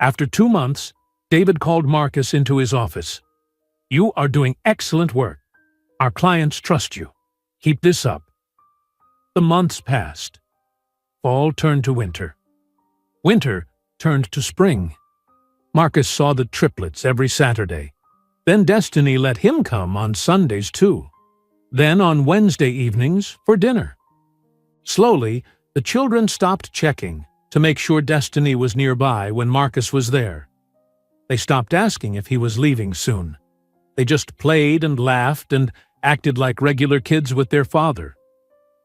[SPEAKER 1] After 2 months, David called Marcus into his office. "You are doing excellent work. Our clients trust you. Keep this up." The months passed. Fall turned to winter. Winter turned to spring. Marcus saw the triplets every Saturday. Then Destiny let him come on Sundays too. Then on Wednesday evenings for dinner. Slowly, the children stopped checking to make sure Destiny was nearby when Marcus was there. They stopped asking if he was leaving soon. They just played and laughed and acted like regular kids with their father.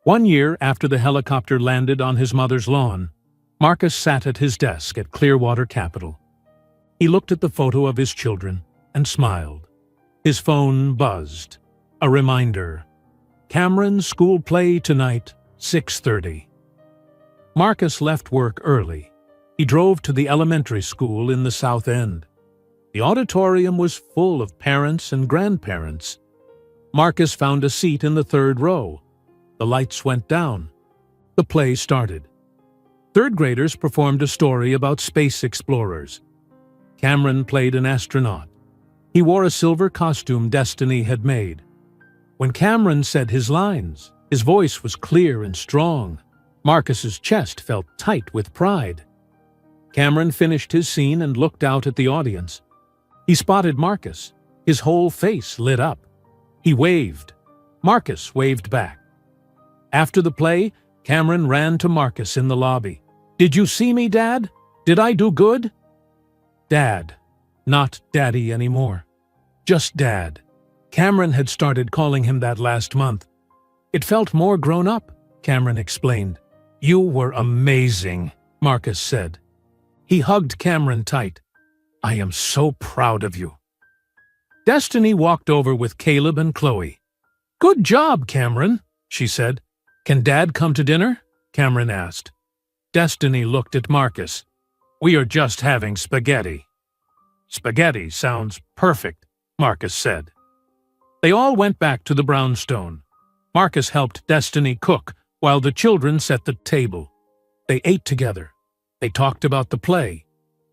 [SPEAKER 1] One year after the helicopter landed on his mother's lawn, Marcus sat at his desk at Clearwater Capital. He looked at the photo of his children and smiled. His phone buzzed. A reminder. Cameron school play tonight, 6:30. Marcus left work early. He drove to the elementary school in the South End. The auditorium was full of parents and grandparents. Marcus found a seat in the third row. The lights went down. The play started. Third graders performed a story about space explorers. Cameron played an astronaut. He wore a silver costume Destiny had made. When Cameron said his lines, his voice was clear and strong. Marcus's chest felt tight with pride. Cameron finished his scene and looked out at the audience. He spotted Marcus. His whole face lit up. He waved. Marcus waved back. After the play, Cameron ran to Marcus in the lobby. "Did you see me, Dad? Did I do good?" Dad. Not Daddy anymore. Just Dad. Cameron had started calling him that last month. "It felt more grown up," Cameron explained. "You were amazing," Marcus said. He hugged Cameron tight. "I am so proud of you." Destiny walked over with Caleb and Chloe. "Good job, Cameron," she said. "Can Dad come to dinner?" Cameron asked. Destiny looked at Marcus. "We are just having spaghetti." Spaghetti sounds perfect, Marcus said. They all went back to the brownstone. Marcus helped Destiny cook while the children set the table. They ate together. They talked about the play.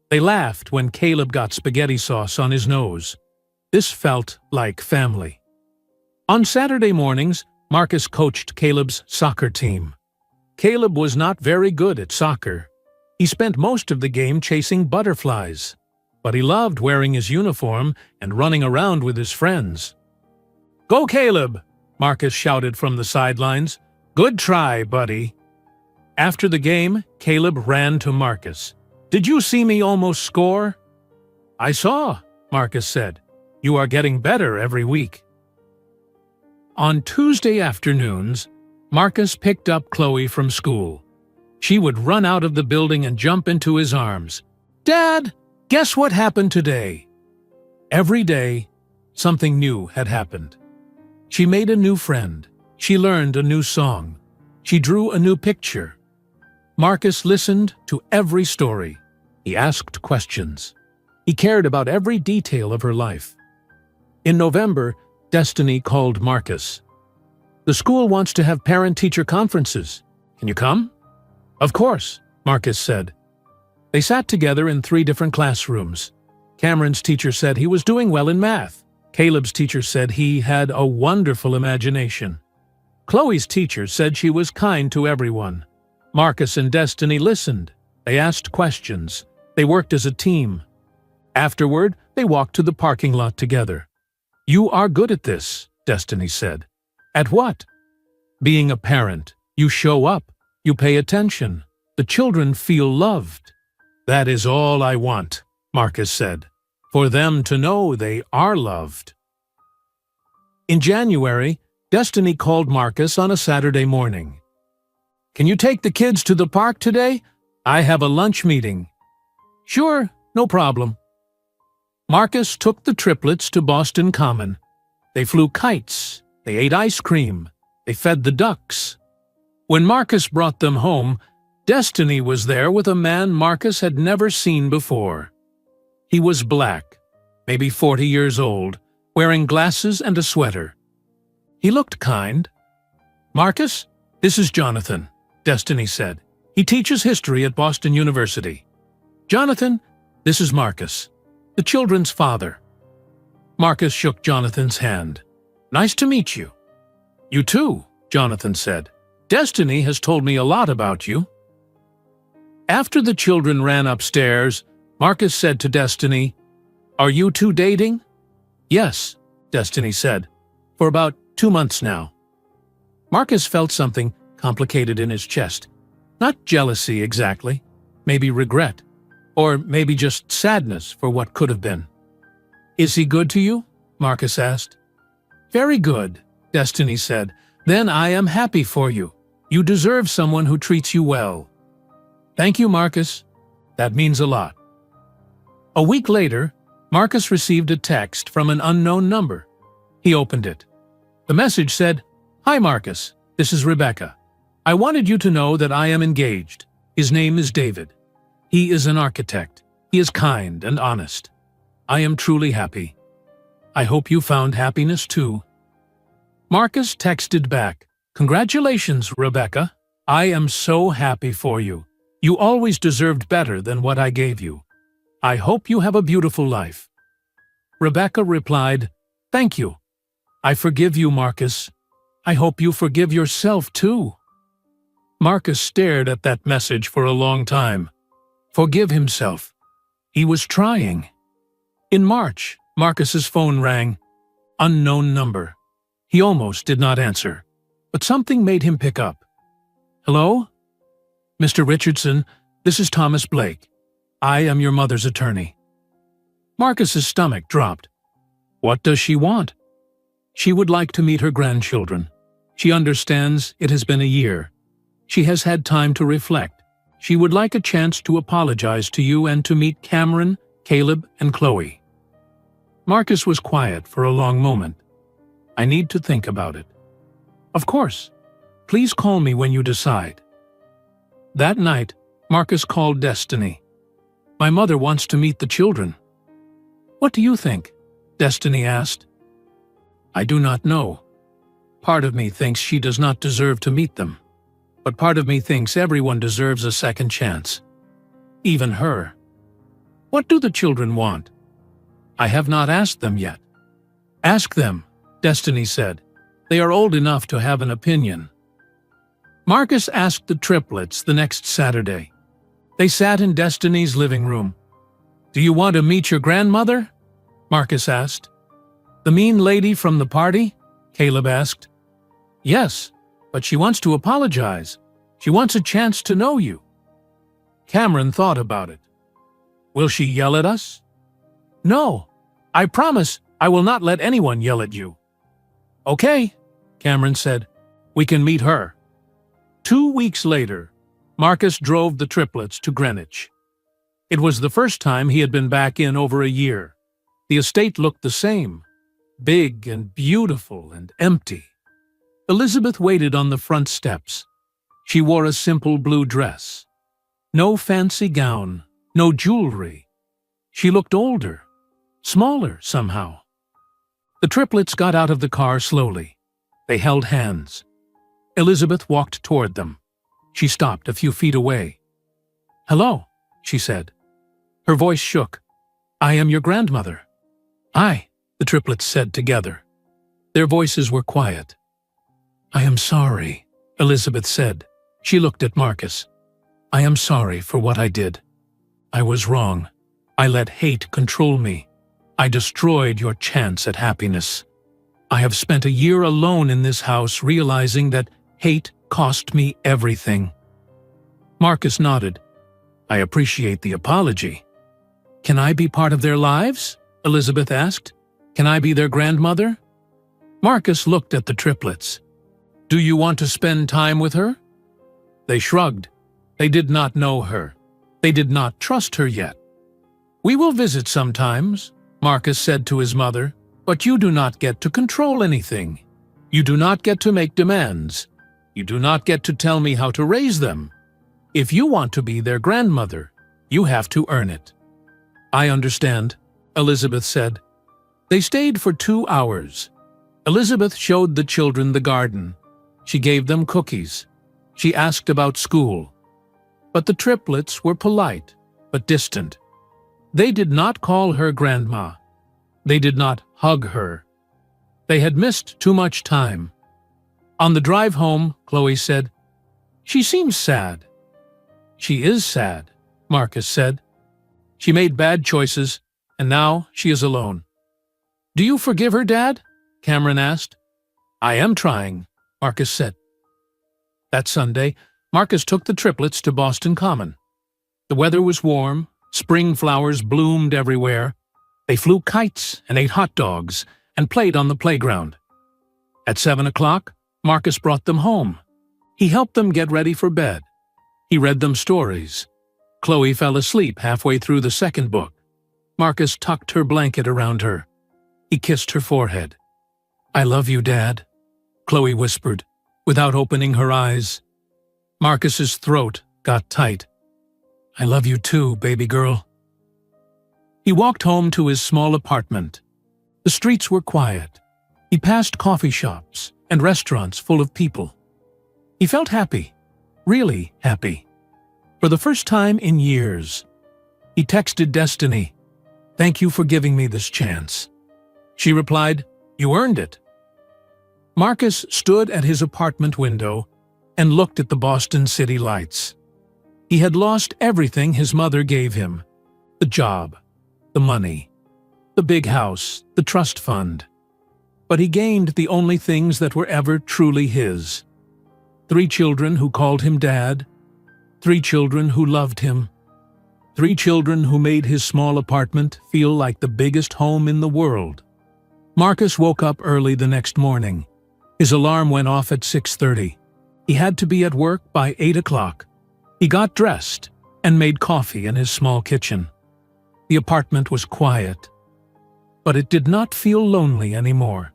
[SPEAKER 1] They laughed when Caleb got spaghetti sauce on his nose. This felt like family. On Saturday mornings, Marcus coached Caleb's soccer team. Caleb was not very good at soccer. He spent most of the game chasing butterflies, but he loved wearing his uniform and running around with his friends. "Go, Caleb!" Marcus shouted from the sidelines. "Good try, buddy." After the game, Caleb ran to Marcus. "Did you see me almost score?" "I saw," Marcus said. "You are getting better every week." On Tuesday afternoons, Marcus picked up Chloe from school. She would run out of the building and jump into his arms. "Dad, guess what happened today?" Every day, something new had happened. She made a new friend. She learned a new song. She drew a new picture. Marcus listened to every story. He asked questions. He cared about every detail of her life. In November, Destiny called Marcus. "The school wants to have parent-teacher conferences. Can you come?" "Of course," Marcus said. They sat together in 3 different classrooms. Cameron's teacher said he was doing well in math. Caleb's teacher said he had a wonderful imagination. Chloe's teacher said she was kind to everyone. Marcus and Destiny listened. They asked questions. They worked as a team. Afterward, they walked to the parking lot together. "You are good at this," Destiny said. "At what?" "Being a parent. You show up. You pay attention. The children feel loved." "That is all I want," Marcus said. "For them to know they are loved." In January, Destiny called Marcus on a Saturday morning. "Can you take the kids to the park today? I have a lunch meeting." "Sure, no problem." Marcus took the triplets to Boston Common. They flew kites. They ate ice cream. They fed the ducks. When Marcus brought them home, Destiny was there with a man Marcus had never seen before. He was black, maybe 40 years old, wearing glasses and a sweater. He looked kind. "Marcus, this is Jonathan," Destiny said. "He teaches history at Boston University." "Jonathan, this is Marcus, the children's father." Marcus shook Jonathan's hand. "Nice to meet you." "You too," Jonathan said. "Destiny has told me a lot about you." After the children ran upstairs, Marcus said to Destiny, "Are you two dating?" "Yes," Destiny said, "for about 2 months now." Marcus felt something complicated in his chest. Not jealousy exactly, maybe regret, or maybe just sadness for what could have been. "Is he good to you?" Marcus asked. "Very good," Destiny said. "Then I am happy for you. You deserve someone who treats you well." "Thank you, Marcus. That means a lot." A week later, Marcus received a text from an unknown number. He opened it. The message said, "Hi, Marcus. This is Rebecca. I wanted you to know that I am engaged. His name is David. He is an architect. He is kind and honest. I am truly happy. I hope you found happiness too." Marcus texted back, "Congratulations, Rebecca. I am so happy for you. You always deserved better than what I gave you. I hope you have a beautiful life." Rebecca replied, "Thank you. I forgive you, Marcus. I hope you forgive yourself too." Marcus stared at that message for a long time. Forgive himself. He was trying. In March, Marcus's phone rang. Unknown number. He almost did not answer, but something made him pick up. "Hello? Mr. Richardson, this is Thomas Blake. I am your mother's attorney." Marcus's stomach dropped. What does she want? She would like to meet her grandchildren. She understands it has been a year. She has had time to reflect. She would like a chance to apologize to you and to meet Cameron, Caleb, and Chloe. Marcus was quiet for a long moment. "I need to think about it." "Of course. Please call me when you decide." That night, Marcus called Destiny. "My mother wants to meet the children." "What do you think?" Destiny asked. "I do not know. Part of me thinks she does not deserve to meet them, but part of me thinks everyone deserves a second chance. Even her. What do the children want?" "I have not asked them yet." "Ask them," Destiny said. "They are old enough to have an opinion." Marcus asked the triplets the next Saturday. They sat in Destiny's living room. "Do you want to meet your grandmother?" Marcus asked. "The mean lady from the party?" Caleb asked. "Yes, but she wants to apologize. She wants a chance to know you." Cameron thought about it. "Will she yell at us?" "No. I promise I will not let anyone yell at you." "Okay," Cameron said. "We can meet her." 2 weeks later, Marcus drove the triplets to Greenwich. It was the first time he had been back in over a year. The estate looked the same, big and beautiful and empty. Elizabeth waited on the front steps. She wore a simple blue dress. No fancy gown, no jewelry. She looked older, smaller somehow. The triplets got out of the car slowly. They held hands. Elizabeth walked toward them. She stopped a few feet away. "Hello," she said. Her voice shook. "I am your grandmother." "Aye," the triplets said together. Their voices were quiet. "I am sorry," Elizabeth said. She looked at Marcus. "I am sorry for what I did. I was wrong. I let hate control me. I destroyed your chance at happiness. I have spent a year alone in this house realizing that hate cost me everything." Marcus nodded. "I appreciate the apology." "Can I be part of their lives?" Elizabeth asked. "Can I be their grandmother?" Marcus looked at the triplets. "Do you want to spend time with her?" They shrugged. They did not know her. They did not trust her yet. "We will visit sometimes," Marcus said to his mother, "but you do not get to control anything. You do not get to make demands. You do not get to tell me how to raise them. If you want to be their grandmother, you have to earn it." "I understand," Elizabeth said. They stayed for 2 hours. Elizabeth showed the children the garden. She gave them cookies. She asked about school. But the triplets were polite, but distant. They did not call her grandma. They did not hug her. They had missed too much time. On the drive home, Chloe said, "She seems sad." "She is sad," Marcus said. "She made bad choices, and now she is alone." "Do you forgive her, Dad?" Cameron asked. "I am trying," Marcus said. That Sunday, Marcus took the triplets to Boston Common. The weather was warm, spring flowers bloomed everywhere. They flew kites and ate hot dogs and played on the playground. At 7 o'clock, Marcus brought them home. He helped them get ready for bed. He read them stories. Chloe fell asleep halfway through the second book. Marcus tucked her blanket around her. He kissed her forehead. "I love you, Dad," Chloe whispered, without opening her eyes. Marcus's throat got tight. "I love you too, baby girl." He walked home to his small apartment. The streets were quiet. He passed coffee shops and restaurants full of people. He felt happy, really happy. For the first time in years, he texted Destiny, "Thank you for giving me this chance." She replied, "You earned it." Marcus stood at his apartment window and looked at the Boston city lights. He had lost everything his mother gave him: the job, the money, the big house, the trust fund. But he gained the only things that were ever truly his: 3 children who called him Dad, 3 children who loved him, 3 children who made his small apartment feel like the biggest home in the world. Marcus woke up early the next morning. His alarm went off at 6:30. He had to be at work by 8 o'clock. He got dressed and made coffee in his small kitchen. The apartment was quiet, but it did not feel lonely anymore.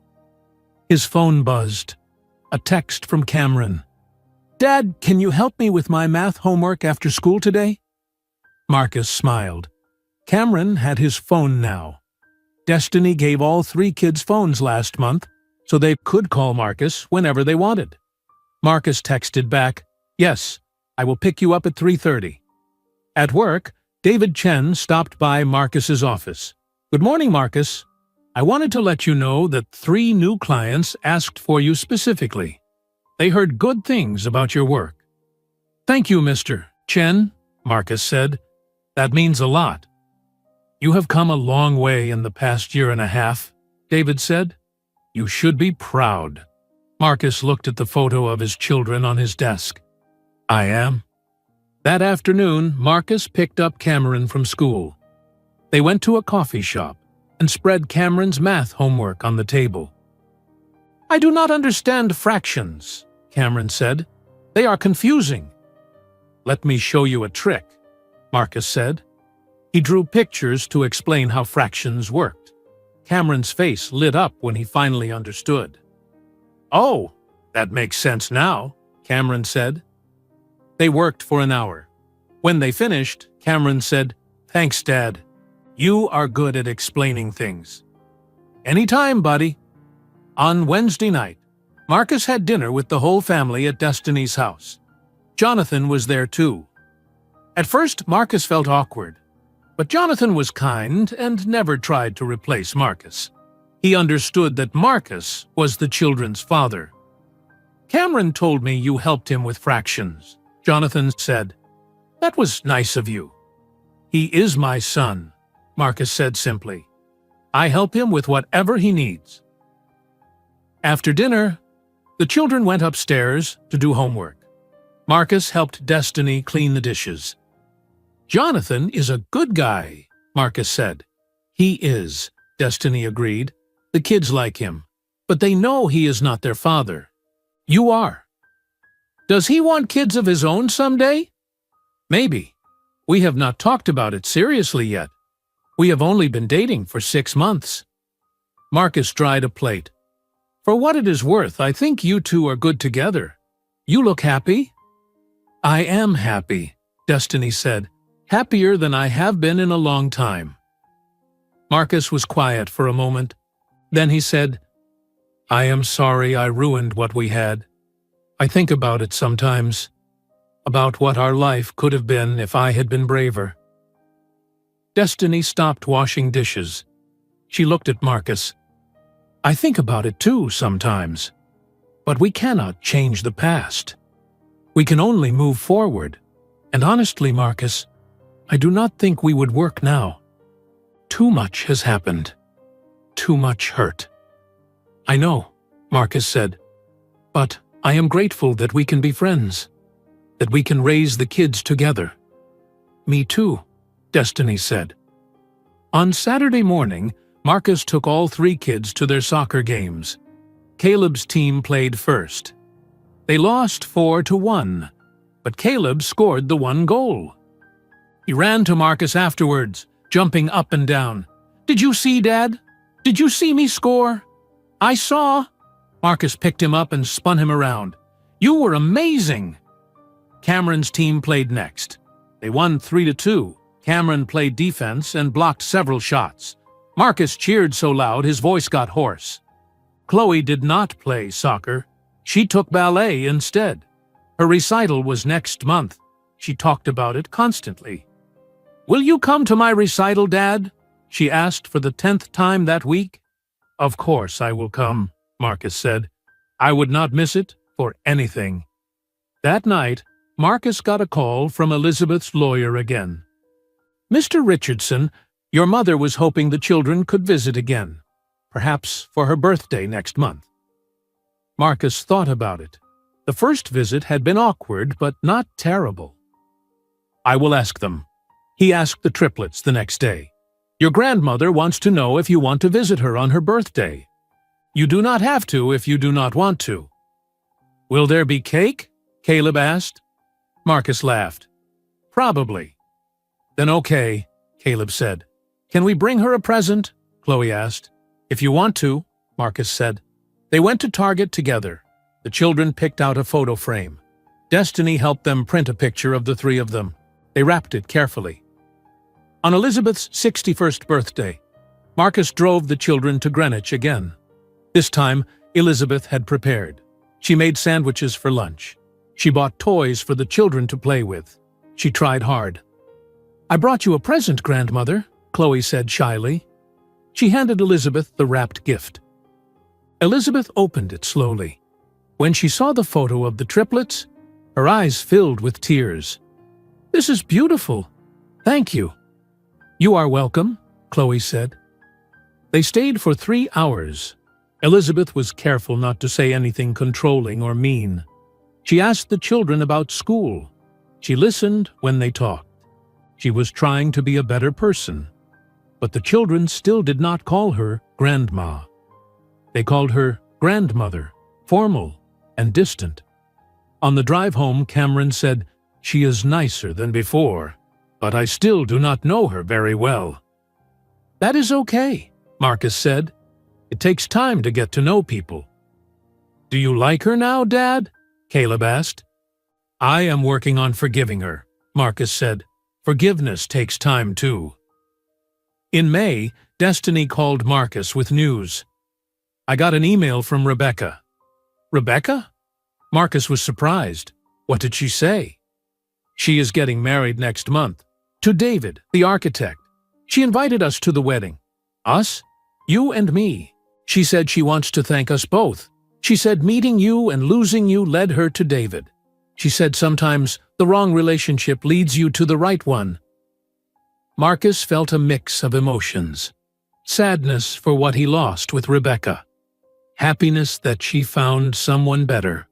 [SPEAKER 1] His phone buzzed. A text from Cameron. "Dad, can you help me with my math homework after school today?" Marcus smiled. Cameron had his phone now. Destiny gave all 3 kids phones last month, so they could call Marcus whenever they wanted. Marcus texted back, "Yes, I will pick you up at 3:30. At work, David Chen stopped by Marcus's office. "Good morning, Marcus. I wanted to let you know that 3 new clients asked for you specifically. They heard good things about your work." "Thank you, Mr. Chen," Marcus said. "That means a lot." "You have come a long way in the past year and a half," David said. "You should be proud." Marcus looked at the photo of his children on his desk. "I am." That afternoon, Marcus picked up Cameron from school. They went to a coffee shop and spread Cameron's math homework on the table. "I do not understand fractions," Cameron said. "They are confusing." "Let me show you a trick," Marcus said. He drew pictures to explain how fractions worked. Cameron's face lit up when he finally understood. "Oh, that makes sense now," Cameron said. They worked for an hour. When they finished, Cameron said, "Thanks, Dad. You are good at explaining things." "Anytime, buddy." On Wednesday night, Marcus had dinner with the whole family at Destiny's house. Jonathan was there too. At first, Marcus felt awkward, but Jonathan was kind and never tried to replace Marcus. He understood that Marcus was the children's father. "Cameron told me you helped him with fractions," Jonathan said. "That was nice of you." "He is my son," Marcus said simply. "I help him with whatever he needs." After dinner, the children went upstairs to do homework. Marcus helped Destiny clean the dishes. "Jonathan is a good guy," Marcus said. "He is," Destiny agreed. "The kids like him, but they know he is not their father. You are." "Does he want kids of his own someday?" "Maybe. We have not talked about it seriously yet. We have only been dating for 6 months." Marcus dried a plate. "For what it is worth, I think you two are good together. You look happy." "I am happy," Destiny said. "Happier than I have been in a long time." Marcus was quiet for a moment. Then he said, "I am sorry I ruined what we had. I think about it sometimes, about what our life could have been if I had been braver." Destiny stopped washing dishes. She looked at Marcus. "I think about it too sometimes. But we cannot change the past. We can only move forward. And honestly, Marcus, I do not think we would work now. Too much has happened. Too much hurt." "I know," Marcus said. "But I am grateful that we can be friends, that we can raise the kids together." "Me too," Destiny said. On Saturday morning, Marcus took all 3 kids to their soccer games. Caleb's team played first. They lost 4-1, but Caleb scored the 1 goal. He ran to Marcus afterwards, jumping up and down. "Did you see, Dad? Did you see me score?" "I saw." Marcus picked him up and spun him around. "You were amazing." Cameron's team played next. They won 3-2. Cameron played defense and blocked several shots. Marcus cheered so loud his voice got hoarse. Chloe did not play soccer. She took ballet instead. Her recital was next month. She talked about it constantly. "Will you come to my recital, Dad?" she asked for the 10th time that week. "Of course I will come," Marcus said. "I would not miss it for anything." That night, Marcus got a call from Elizabeth's lawyer again. "Mr. Richardson, your mother was hoping the children could visit again, perhaps for her birthday next month." Marcus thought about it. The first visit had been awkward, but not terrible. "I will ask them." He asked the triplets the next day. "Your grandmother wants to know if you want to visit her on her birthday. You do not have to if you do not want to." "Will there be cake?" Caleb asked. Marcus laughed. "Probably." "Then okay," Caleb said. "Can we bring her a present?" Chloe asked. "If you want to," Marcus said. They went to Target together. The children picked out a photo frame. Destiny helped them print a picture of the 3 of them. They wrapped it carefully. On Elizabeth's 61st birthday, Marcus drove the children to Greenwich again. This time, Elizabeth had prepared. She made sandwiches for lunch. She bought toys for the children to play with. She tried hard. "I brought you a present, Grandmother," Chloe said shyly. She handed Elizabeth the wrapped gift. Elizabeth opened it slowly. When she saw the photo of the triplets, her eyes filled with tears. "This is beautiful. Thank you." "You are welcome," Chloe said. They stayed for 3 hours. Elizabeth was careful not to say anything controlling or mean. She asked the children about school. She listened when they talked. She was trying to be a better person. But the children still did not call her Grandma. They called her Grandmother, formal and distant. On the drive home, Cameron said, "She is nicer than before, but I still do not know her very well." "That is okay," Marcus said. "It takes time to get to know people." "Do you like her now, Dad?" Caleb asked. "I am working on forgiving her," Marcus said. "Forgiveness takes time, too." In May, Destiny called Marcus with news. "I got an email from Rebecca." "Rebecca?" Marcus was surprised. What did she say? "She is getting married next month. To David, the architect. She invited us to the wedding. Us? You and me. She said she wants to thank us both. She said meeting you and losing you led her to David. She said sometimes the wrong relationship leads you to the right one." Marcus felt a mix of emotions. Sadness for what he lost with Rebecca. Happiness that she found someone better.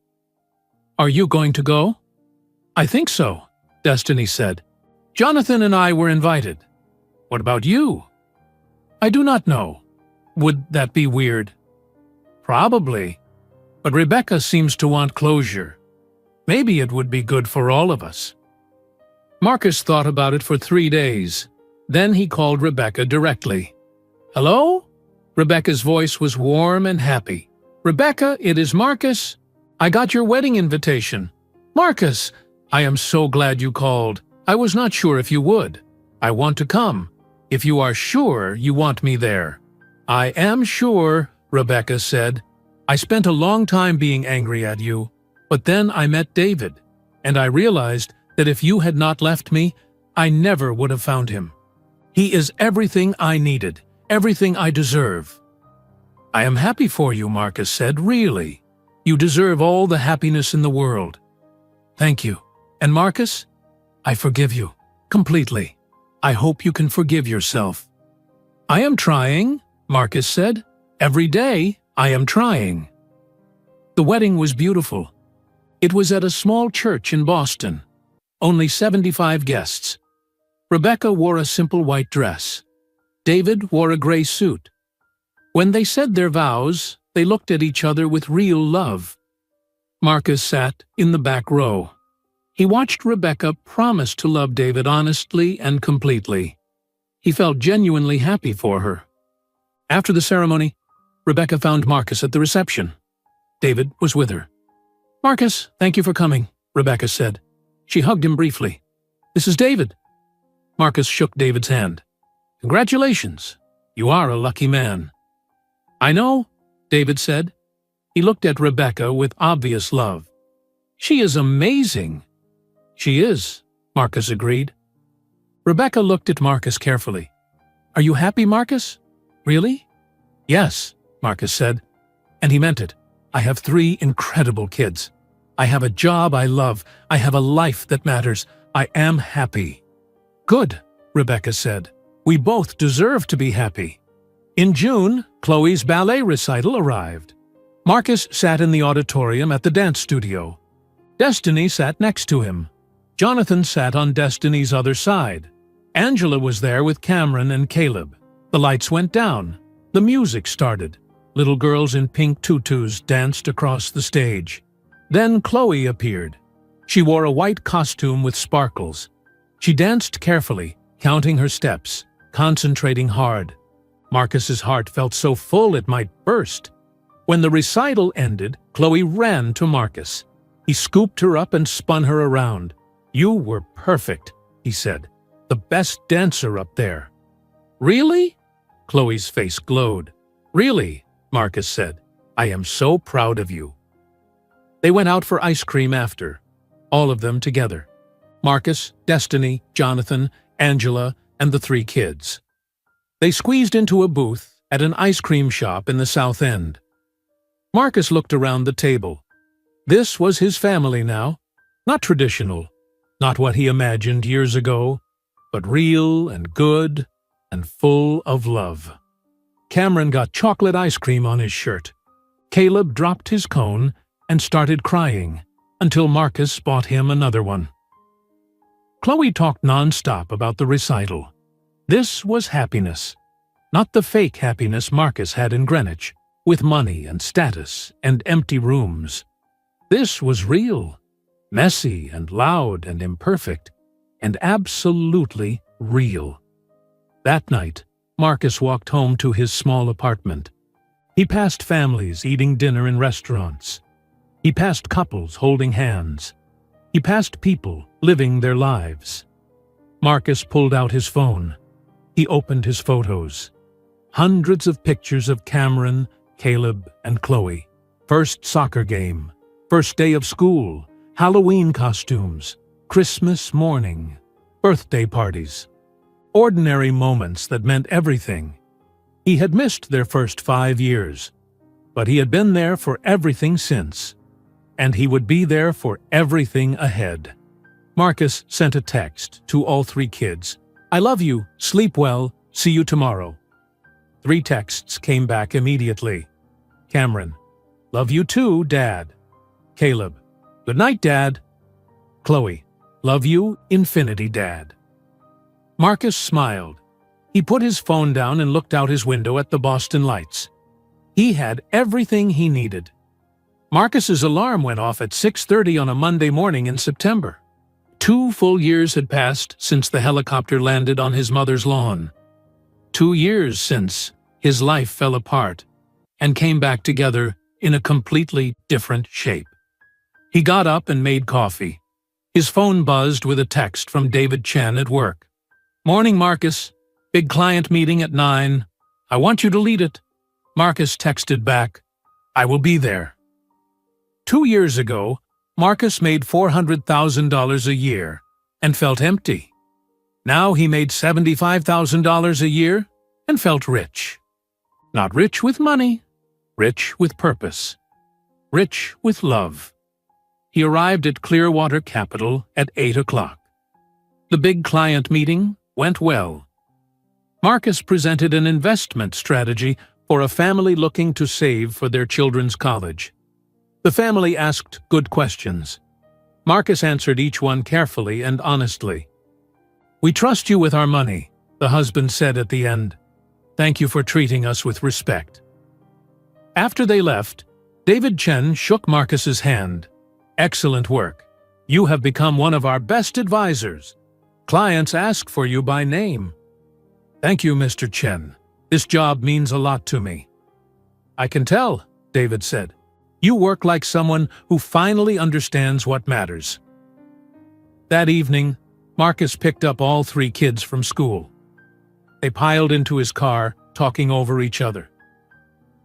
[SPEAKER 1] "Are you going to go?" "I think so," Destiny said. "Jonathan and I were invited." "What about you?" "I do not know. Would that be weird?" "Probably. But Rebecca seems to want closure. Maybe it would be good for all of us." Marcus thought about it for 3 days. Then he called Rebecca directly. "Hello?" Rebecca's voice was warm and happy. "Rebecca, it is Marcus. I got your wedding invitation." "Marcus, I am so glad you called. I was not sure if you would. I want to come. If you are sure you want me there." "I am sure," Rebecca said. "I spent a long time being angry at you, but then I met David, and I realized that if you had not left me, I never would have found him. He is everything I needed, everything I deserve." "I am happy for you," Marcus said, "really. You deserve all the happiness in the world." "Thank you. And Marcus, I forgive you, completely. I hope you can forgive yourself." "I am trying," Marcus said. "Every day, I am trying." The wedding was beautiful. It was at a small church in Boston. Only 75 guests. Rebecca wore a simple white dress. David wore a gray suit. When they said their vows, they looked at each other with real love. Marcus sat in the back row. He watched Rebecca promise to love David honestly and completely. He felt genuinely happy for her. After the ceremony, Rebecca found Marcus at the reception. David was with her. "Marcus, thank you for coming," Rebecca said. She hugged him briefly. "This is David." Marcus shook David's hand. "Congratulations. You are a lucky man." "I know," David said. He looked at Rebecca with obvious love. "She is amazing." "She is," Marcus agreed. Rebecca looked at Marcus carefully. "Are you happy, Marcus? Really?" "Yes," Marcus said. And he meant it. "I have 3 incredible kids. I have a job I love. I have a life that matters. I am happy." "Good," Rebecca said. "We both deserve to be happy." In June, Chloe's ballet recital arrived. Marcus sat in the auditorium at the dance studio. Destiny sat next to him. Jonathan sat on Destiny's other side. Angela was there with Cameron and Caleb. The lights went down. The music started. Little girls in pink tutus danced across the stage. Then Chloe appeared. She wore a white costume with sparkles. She danced carefully, counting her steps, concentrating hard. Marcus's heart felt so full it might burst. When the recital ended, Chloe ran to Marcus. He scooped her up and spun her around. "You were perfect," he said. "The best dancer up there." "Really?" Chloe's face glowed. "Really?" Marcus said. "I am so proud of you." They went out for ice cream after, all of them together. Marcus, Destiny, Jonathan, Angela, and the 3 kids. They squeezed into a booth at an ice cream shop in the South End. Marcus looked around the table. This was his family now. Not traditional, not what he imagined years ago, but real and good and full of love. Cameron got chocolate ice cream on his shirt. Caleb dropped his cone and started crying until Marcus bought him another one. Chloe talked non-stop about the recital. This was happiness, not the fake happiness Marcus had in Greenwich, with money and status and empty rooms. This was real, messy and loud and imperfect, and absolutely real. That night, Marcus walked home to his small apartment. He passed families eating dinner in restaurants. He passed couples holding hands. He passed people living their lives. Marcus pulled out his phone. He opened his photos. Hundreds of pictures of Cameron, Caleb, and Chloe. First soccer game, first day of school, Halloween costumes, Christmas morning, birthday parties. Ordinary moments that meant everything. He had missed their first 5 years, but he had been there for everything since, and he would be there for everything ahead. Marcus sent a text to all 3 kids. "I love you, sleep well, see you tomorrow." 3 texts came back immediately. Cameron, "Love you too, Dad." Caleb, "Good night, Dad." Chloe, "Love you, infinity, Dad." Marcus smiled. He put his phone down and looked out his window at the Boston lights. He had everything he needed. Marcus's alarm went off at 6:30 on a Monday morning in September. 2 full years had passed since the helicopter landed on his mother's lawn. 2 years since his life fell apart and came back together in a completely different shape. He got up and made coffee. His phone buzzed with a text from David Chen at work. "Morning, Marcus. Big client meeting at 9. I want you to lead it." Marcus texted back, "I will be there." 2 years ago, Marcus made $400,000 a year and felt empty. Now he made $75,000 a year and felt rich. Not rich with money, rich with purpose, rich with love. He arrived at Clearwater Capital at 8 o'clock. The big client meeting went well. Marcus presented an investment strategy for a family looking to save for their children's college. The family asked good questions. Marcus answered each one carefully and honestly. "We trust you with our money," the husband said at the end. "Thank you for treating us with respect." After they left, David Chen shook Marcus's hand. "Excellent work. You have become one of our best advisors. Clients ask for you by name." "Thank you, Mr. Chen. This job means a lot to me." "I can tell," David said. "You work like someone who finally understands what matters." That evening, Marcus picked up all 3 kids from school. They piled into his car, talking over each other.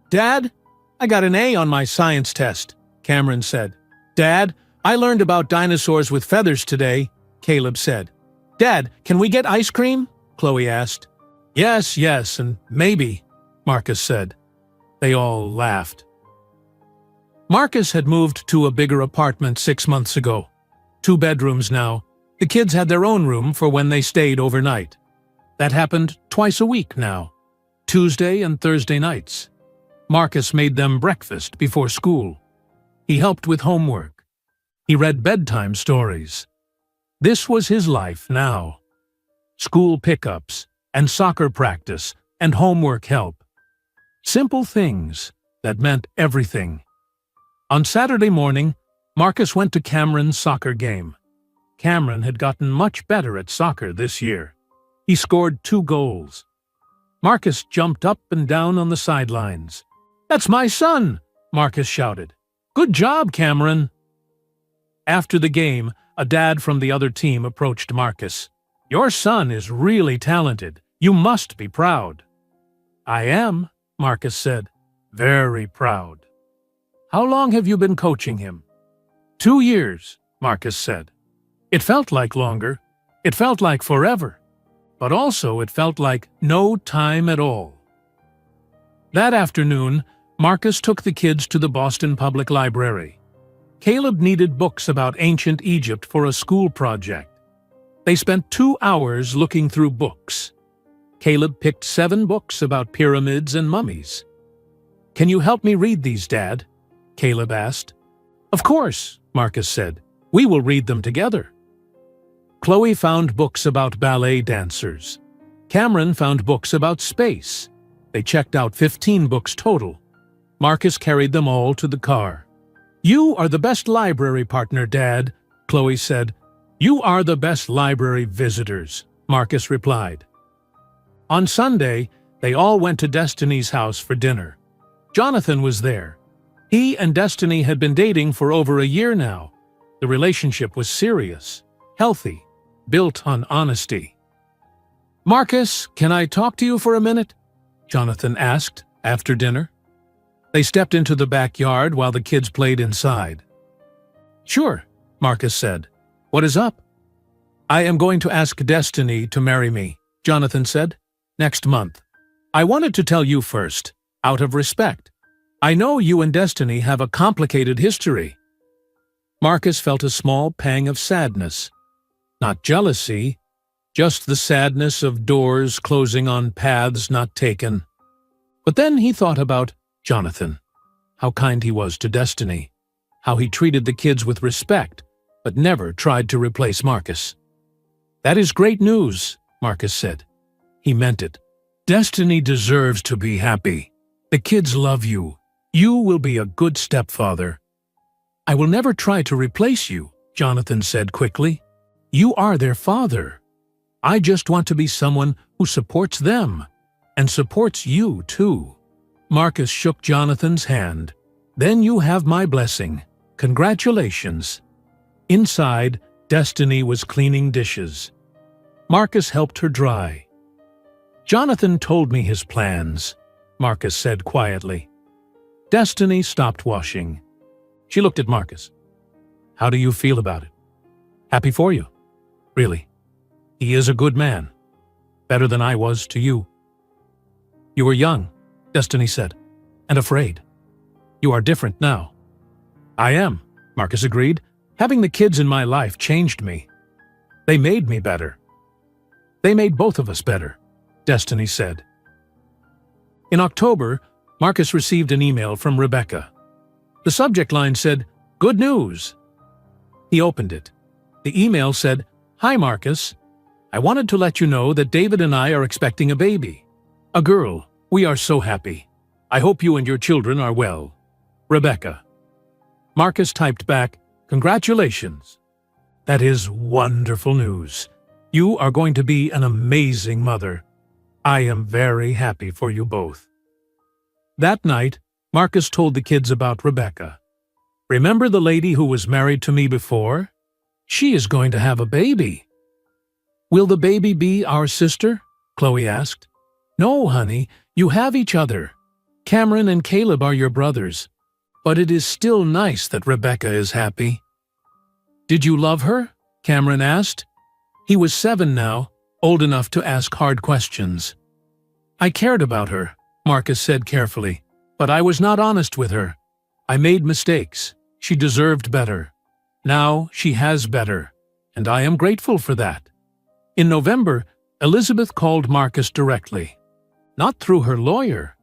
[SPEAKER 1] "Dad, I got an A on my science test," Cameron said. "Dad, I learned about dinosaurs with feathers today," Caleb said. "Dad, can we get ice cream?" Chloe asked. Yes, and maybe," Marcus said. They all laughed. Marcus had moved to a bigger apartment 6 months ago. 2 bedrooms now. The kids had their own room for when they stayed overnight. That happened twice a week now, Tuesday and Thursday nights. Marcus made them breakfast before school. He helped with homework. He read bedtime stories. This was his life now. School pickups and soccer practice and homework help. Simple things that meant everything. On Saturday morning, Marcus went to Cameron's soccer game. Cameron had gotten much better at soccer this year. He scored 2 goals. Marcus jumped up and down on the sidelines. "That's my son!" Marcus shouted. "Good job, Cameron!" After the game, a dad from the other team approached Marcus. "Your son is really talented. You must be proud." I am, Marcus said, very proud. How long have you been coaching him? 2 years, Marcus said. It felt like longer. It felt like forever. But also it felt like no time at all. That afternoon, Marcus took the kids to the Boston Public Library. Caleb needed books about ancient Egypt for a school project. They spent 2 hours looking through books. Caleb picked 7 books about pyramids and mummies. "Can you help me read these, Dad?" Caleb asked. "Of course," Marcus said. "We will read them together." Chloe found books about ballet dancers. Cameron found books about space. They checked out 15 books total. Marcus carried them all to the car. "You are the best library partner, Dad," Chloe said. "You are the best library visitors," Marcus replied. On Sunday, they all went to Destiny's house for dinner. Jonathan was there. He and Destiny had been dating for over a year now. The relationship was serious, healthy, built on honesty. "Marcus, can I talk to you for a minute?" Jonathan asked after dinner. They stepped into the backyard while the kids played inside. "Sure," Marcus said. "What is up?" "I am going to ask Destiny to marry me," Jonathan said, "next month. I wanted to tell you first, out of respect. I know you and Destiny have a complicated history." Marcus felt a small pang of sadness. Not jealousy, just the sadness of doors closing on paths not taken. But then he thought about Jonathan, how kind he was to Destiny, how he treated the kids with respect, but never tried to replace Marcus. "That is great news," Marcus said. He meant it. "Destiny deserves to be happy. The kids love you. You will be a good stepfather." "I will never try to replace you," Jonathan said quickly. "You are their father. I just want to be someone who supports them, and supports you too." Marcus shook Jonathan's hand. "Then you have my blessing. Congratulations." Inside, Destiny was cleaning dishes. Marcus helped her dry. "Jonathan told me his plans," Marcus said quietly. Destiny stopped washing. She looked at Marcus. "How do you feel about it?" "Happy for you. Really. He is a good man. Better than I was to you." "You were young," Destiny said, "and afraid. You are different now." "I am," Marcus agreed. "Having the kids in my life changed me. They made me better." "They made both of us better," Destiny said. In October, Marcus received an email from Rebecca. The subject line said, "Good news." He opened it. The email said, "Hi, Marcus. I wanted to let you know that David and I are expecting a baby. A girl. We are so happy. I hope you and your children are well. Rebecca." Marcus typed back, "Congratulations. That is wonderful news. You are going to be an amazing mother. I am very happy for you both." That night, Marcus told the kids about Rebecca. "Remember the lady who was married to me before? She is going to have a baby." "Will the baby be our sister?" Chloe asked. "No, honey, you have each other. Cameron and Caleb are your brothers. But it is still nice that Rebecca is happy." "Did you love her?" Cameron asked. He was 7 now, old enough to ask hard questions. "I cared about her," Marcus said carefully, "but I was not honest with her. I made mistakes. She deserved better. Now she has better, and I am grateful for that." In November, Elizabeth called Marcus directly. Not through her lawyer.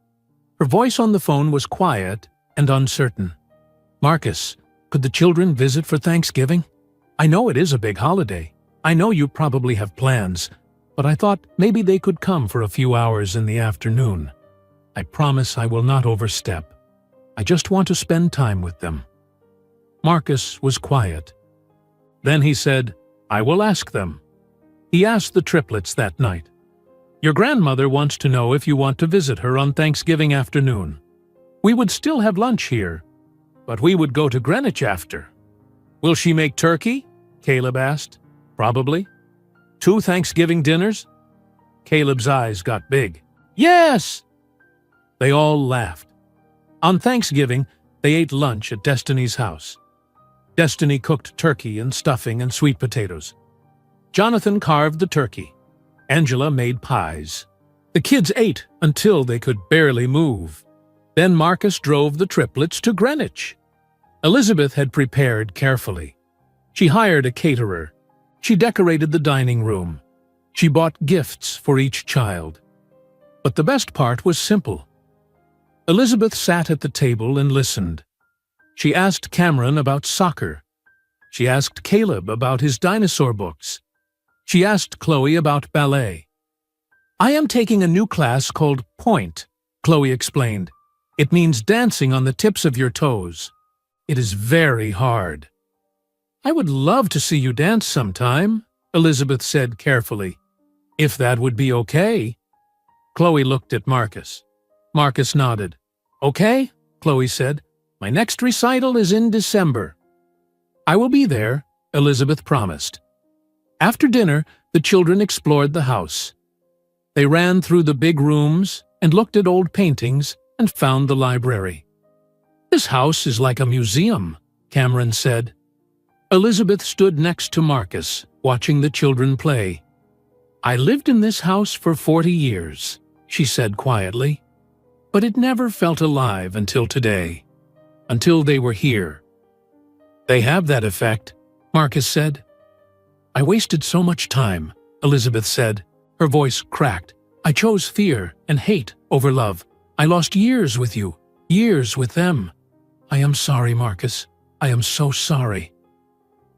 [SPEAKER 1] Her voice on the phone was quiet and uncertain. "Marcus, could the children visit for Thanksgiving? I know it is a big holiday. I know you probably have plans, but I thought maybe they could come for a few hours in the afternoon. I promise I will not overstep. I just want to spend time with them." Marcus was quiet. Then he said, "I will ask them." He asked the triplets that night. "Your grandmother wants to know if you want to visit her on Thanksgiving afternoon. We would still have lunch here, but we would go to Greenwich after." "Will she make turkey?" Caleb asked. "Probably." "2 Thanksgiving dinners?" Caleb's eyes got big. "Yes!" They all laughed. On Thanksgiving, they ate lunch at Destiny's house. Destiny cooked turkey and stuffing and sweet potatoes. Jonathan carved the turkey. Angela made pies. The kids ate until they could barely move. Then Marcus drove the triplets to Greenwich. Elizabeth had prepared carefully. She hired a caterer. She decorated the dining room. She bought gifts for each child. But the best part was simple. Elizabeth sat at the table and listened. She asked Cameron about soccer. She asked Caleb about his dinosaur books. She asked Chloe about ballet. "I am taking a new class called Point," Chloe explained. "It means dancing on the tips of your toes. It is very hard." "I would love to see you dance sometime," Elizabeth said carefully. "If that would be okay." Chloe looked at Marcus. Marcus nodded. "Okay," Chloe said. "My next recital is in December." "I will be there," Elizabeth promised. After dinner, the children explored the house. They ran through the big rooms and looked at old paintings and found the library. "This house is like a museum," Cameron said. Elizabeth stood next to Marcus, watching the children play. "I lived in this house for 40 years, she said quietly. "But it never felt alive until today. Until they were here." "They have that effect," Marcus said. "I wasted so much time," Elizabeth said. Her voice cracked. "I chose fear and hate over love. I lost years with you, years with them. I am sorry, Marcus. I am so sorry."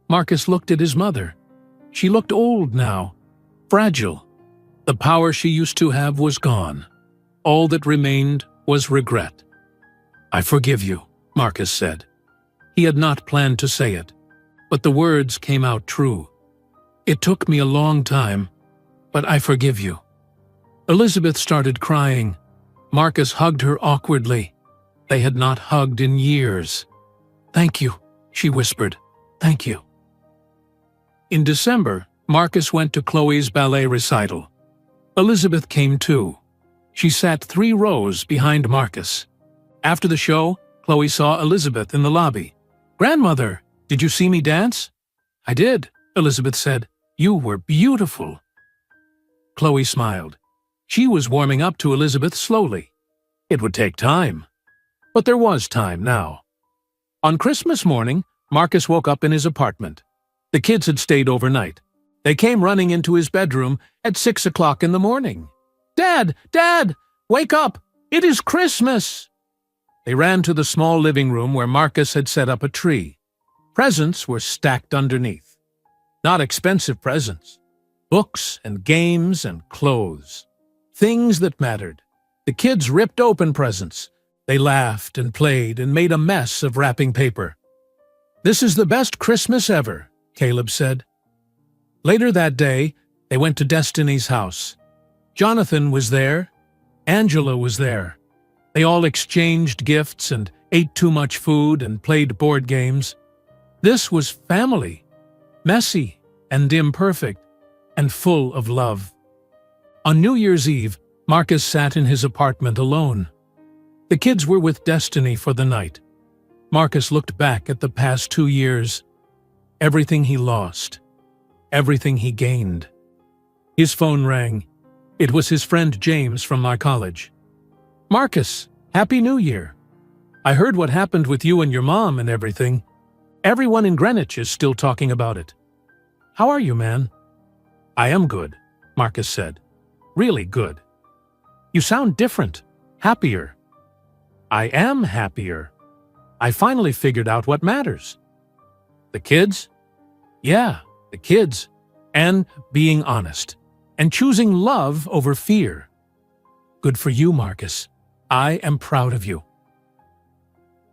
[SPEAKER 1] Marcus looked at his mother. She looked old now, fragile. The power she used to have was gone. All that remained was regret. "I forgive you," Marcus said. He had not planned to say it, but the words came out true. "It took me a long time, but I forgive you." Elizabeth started crying. Marcus hugged her awkwardly. They had not hugged in years. "Thank you," she whispered. "Thank you." In December, Marcus went to Chloe's ballet recital. Elizabeth came too. She sat 3 rows behind Marcus. After the show, Chloe saw Elizabeth in the lobby. "Grandmother, did you see me dance?" "I did," Elizabeth said. "You were beautiful." Chloe smiled. She was warming up to Elizabeth slowly. It would take time. But there was time now. On Christmas morning, Marcus woke up in his apartment. The kids had stayed overnight. They came running into his bedroom at 6 o'clock in the morning. "Dad! Dad! Wake up! It is Christmas!" They ran to the small living room where Marcus had set up a tree. Presents were stacked underneath. Not expensive presents. Books and games and clothes. Things that mattered. The kids ripped open presents. They laughed and played and made a mess of wrapping paper. "This is the best Christmas ever," Caleb said. Later that day, they went to Destiny's house. Jonathan was there. Angela was there. They all exchanged gifts and ate too much food and played board games. This was family, messy and imperfect, and full of love. On New Year's Eve, Marcus sat in his apartment alone. The kids were with Destiny for the night. Marcus looked back at the past 2 years. Everything he lost. Everything he gained. His phone rang. It was his friend James from my college. "Marcus, Happy New Year. I heard what happened with you and your mom and everything. Everyone in Greenwich is still talking about it. How are you, man?" "I am good," Marcus said. "Really good." "You sound different, happier." "I am happier. I finally figured out what matters." "The kids?" "Yeah, the kids. And being honest. And choosing love over fear." "Good for you, Marcus. I am proud of you."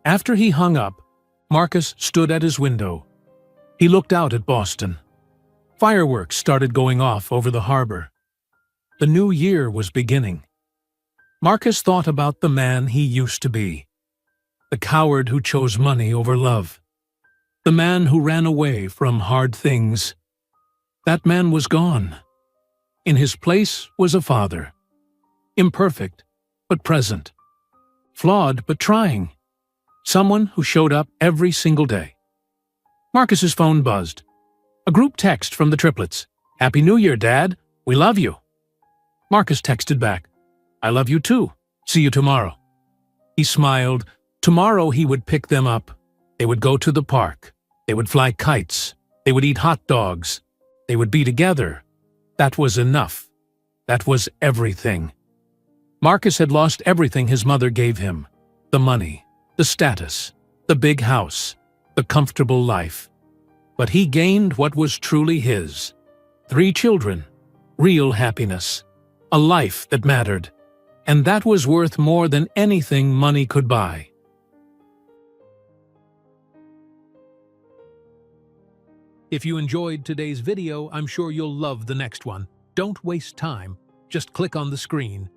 [SPEAKER 1] After he hung up, Marcus stood at his window. He looked out at Boston. Fireworks started going off over the harbor. The new year was beginning. Marcus thought about the man he used to be. The coward who chose money over love. The man who ran away from hard things. That man was gone. In his place was a father. Imperfect, but present. Flawed but trying. Someone who showed up every single day. Marcus's phone buzzed. A group text from the triplets. "Happy New Year, Dad. We love you." Marcus texted back. "I love you too. See you tomorrow." He smiled. Tomorrow he would pick them up. They would go to the park. They would fly kites. They would eat hot dogs. They would be together. That was enough. That was everything. Marcus had lost everything his mother gave him. The money, the status, the big house, the comfortable life. But he gained what was truly his. 3 children, real happiness, a life that mattered. And that was worth more than anything money could buy. If you enjoyed today's video, I'm sure you'll love the next one. Don't waste time. Just click on the screen.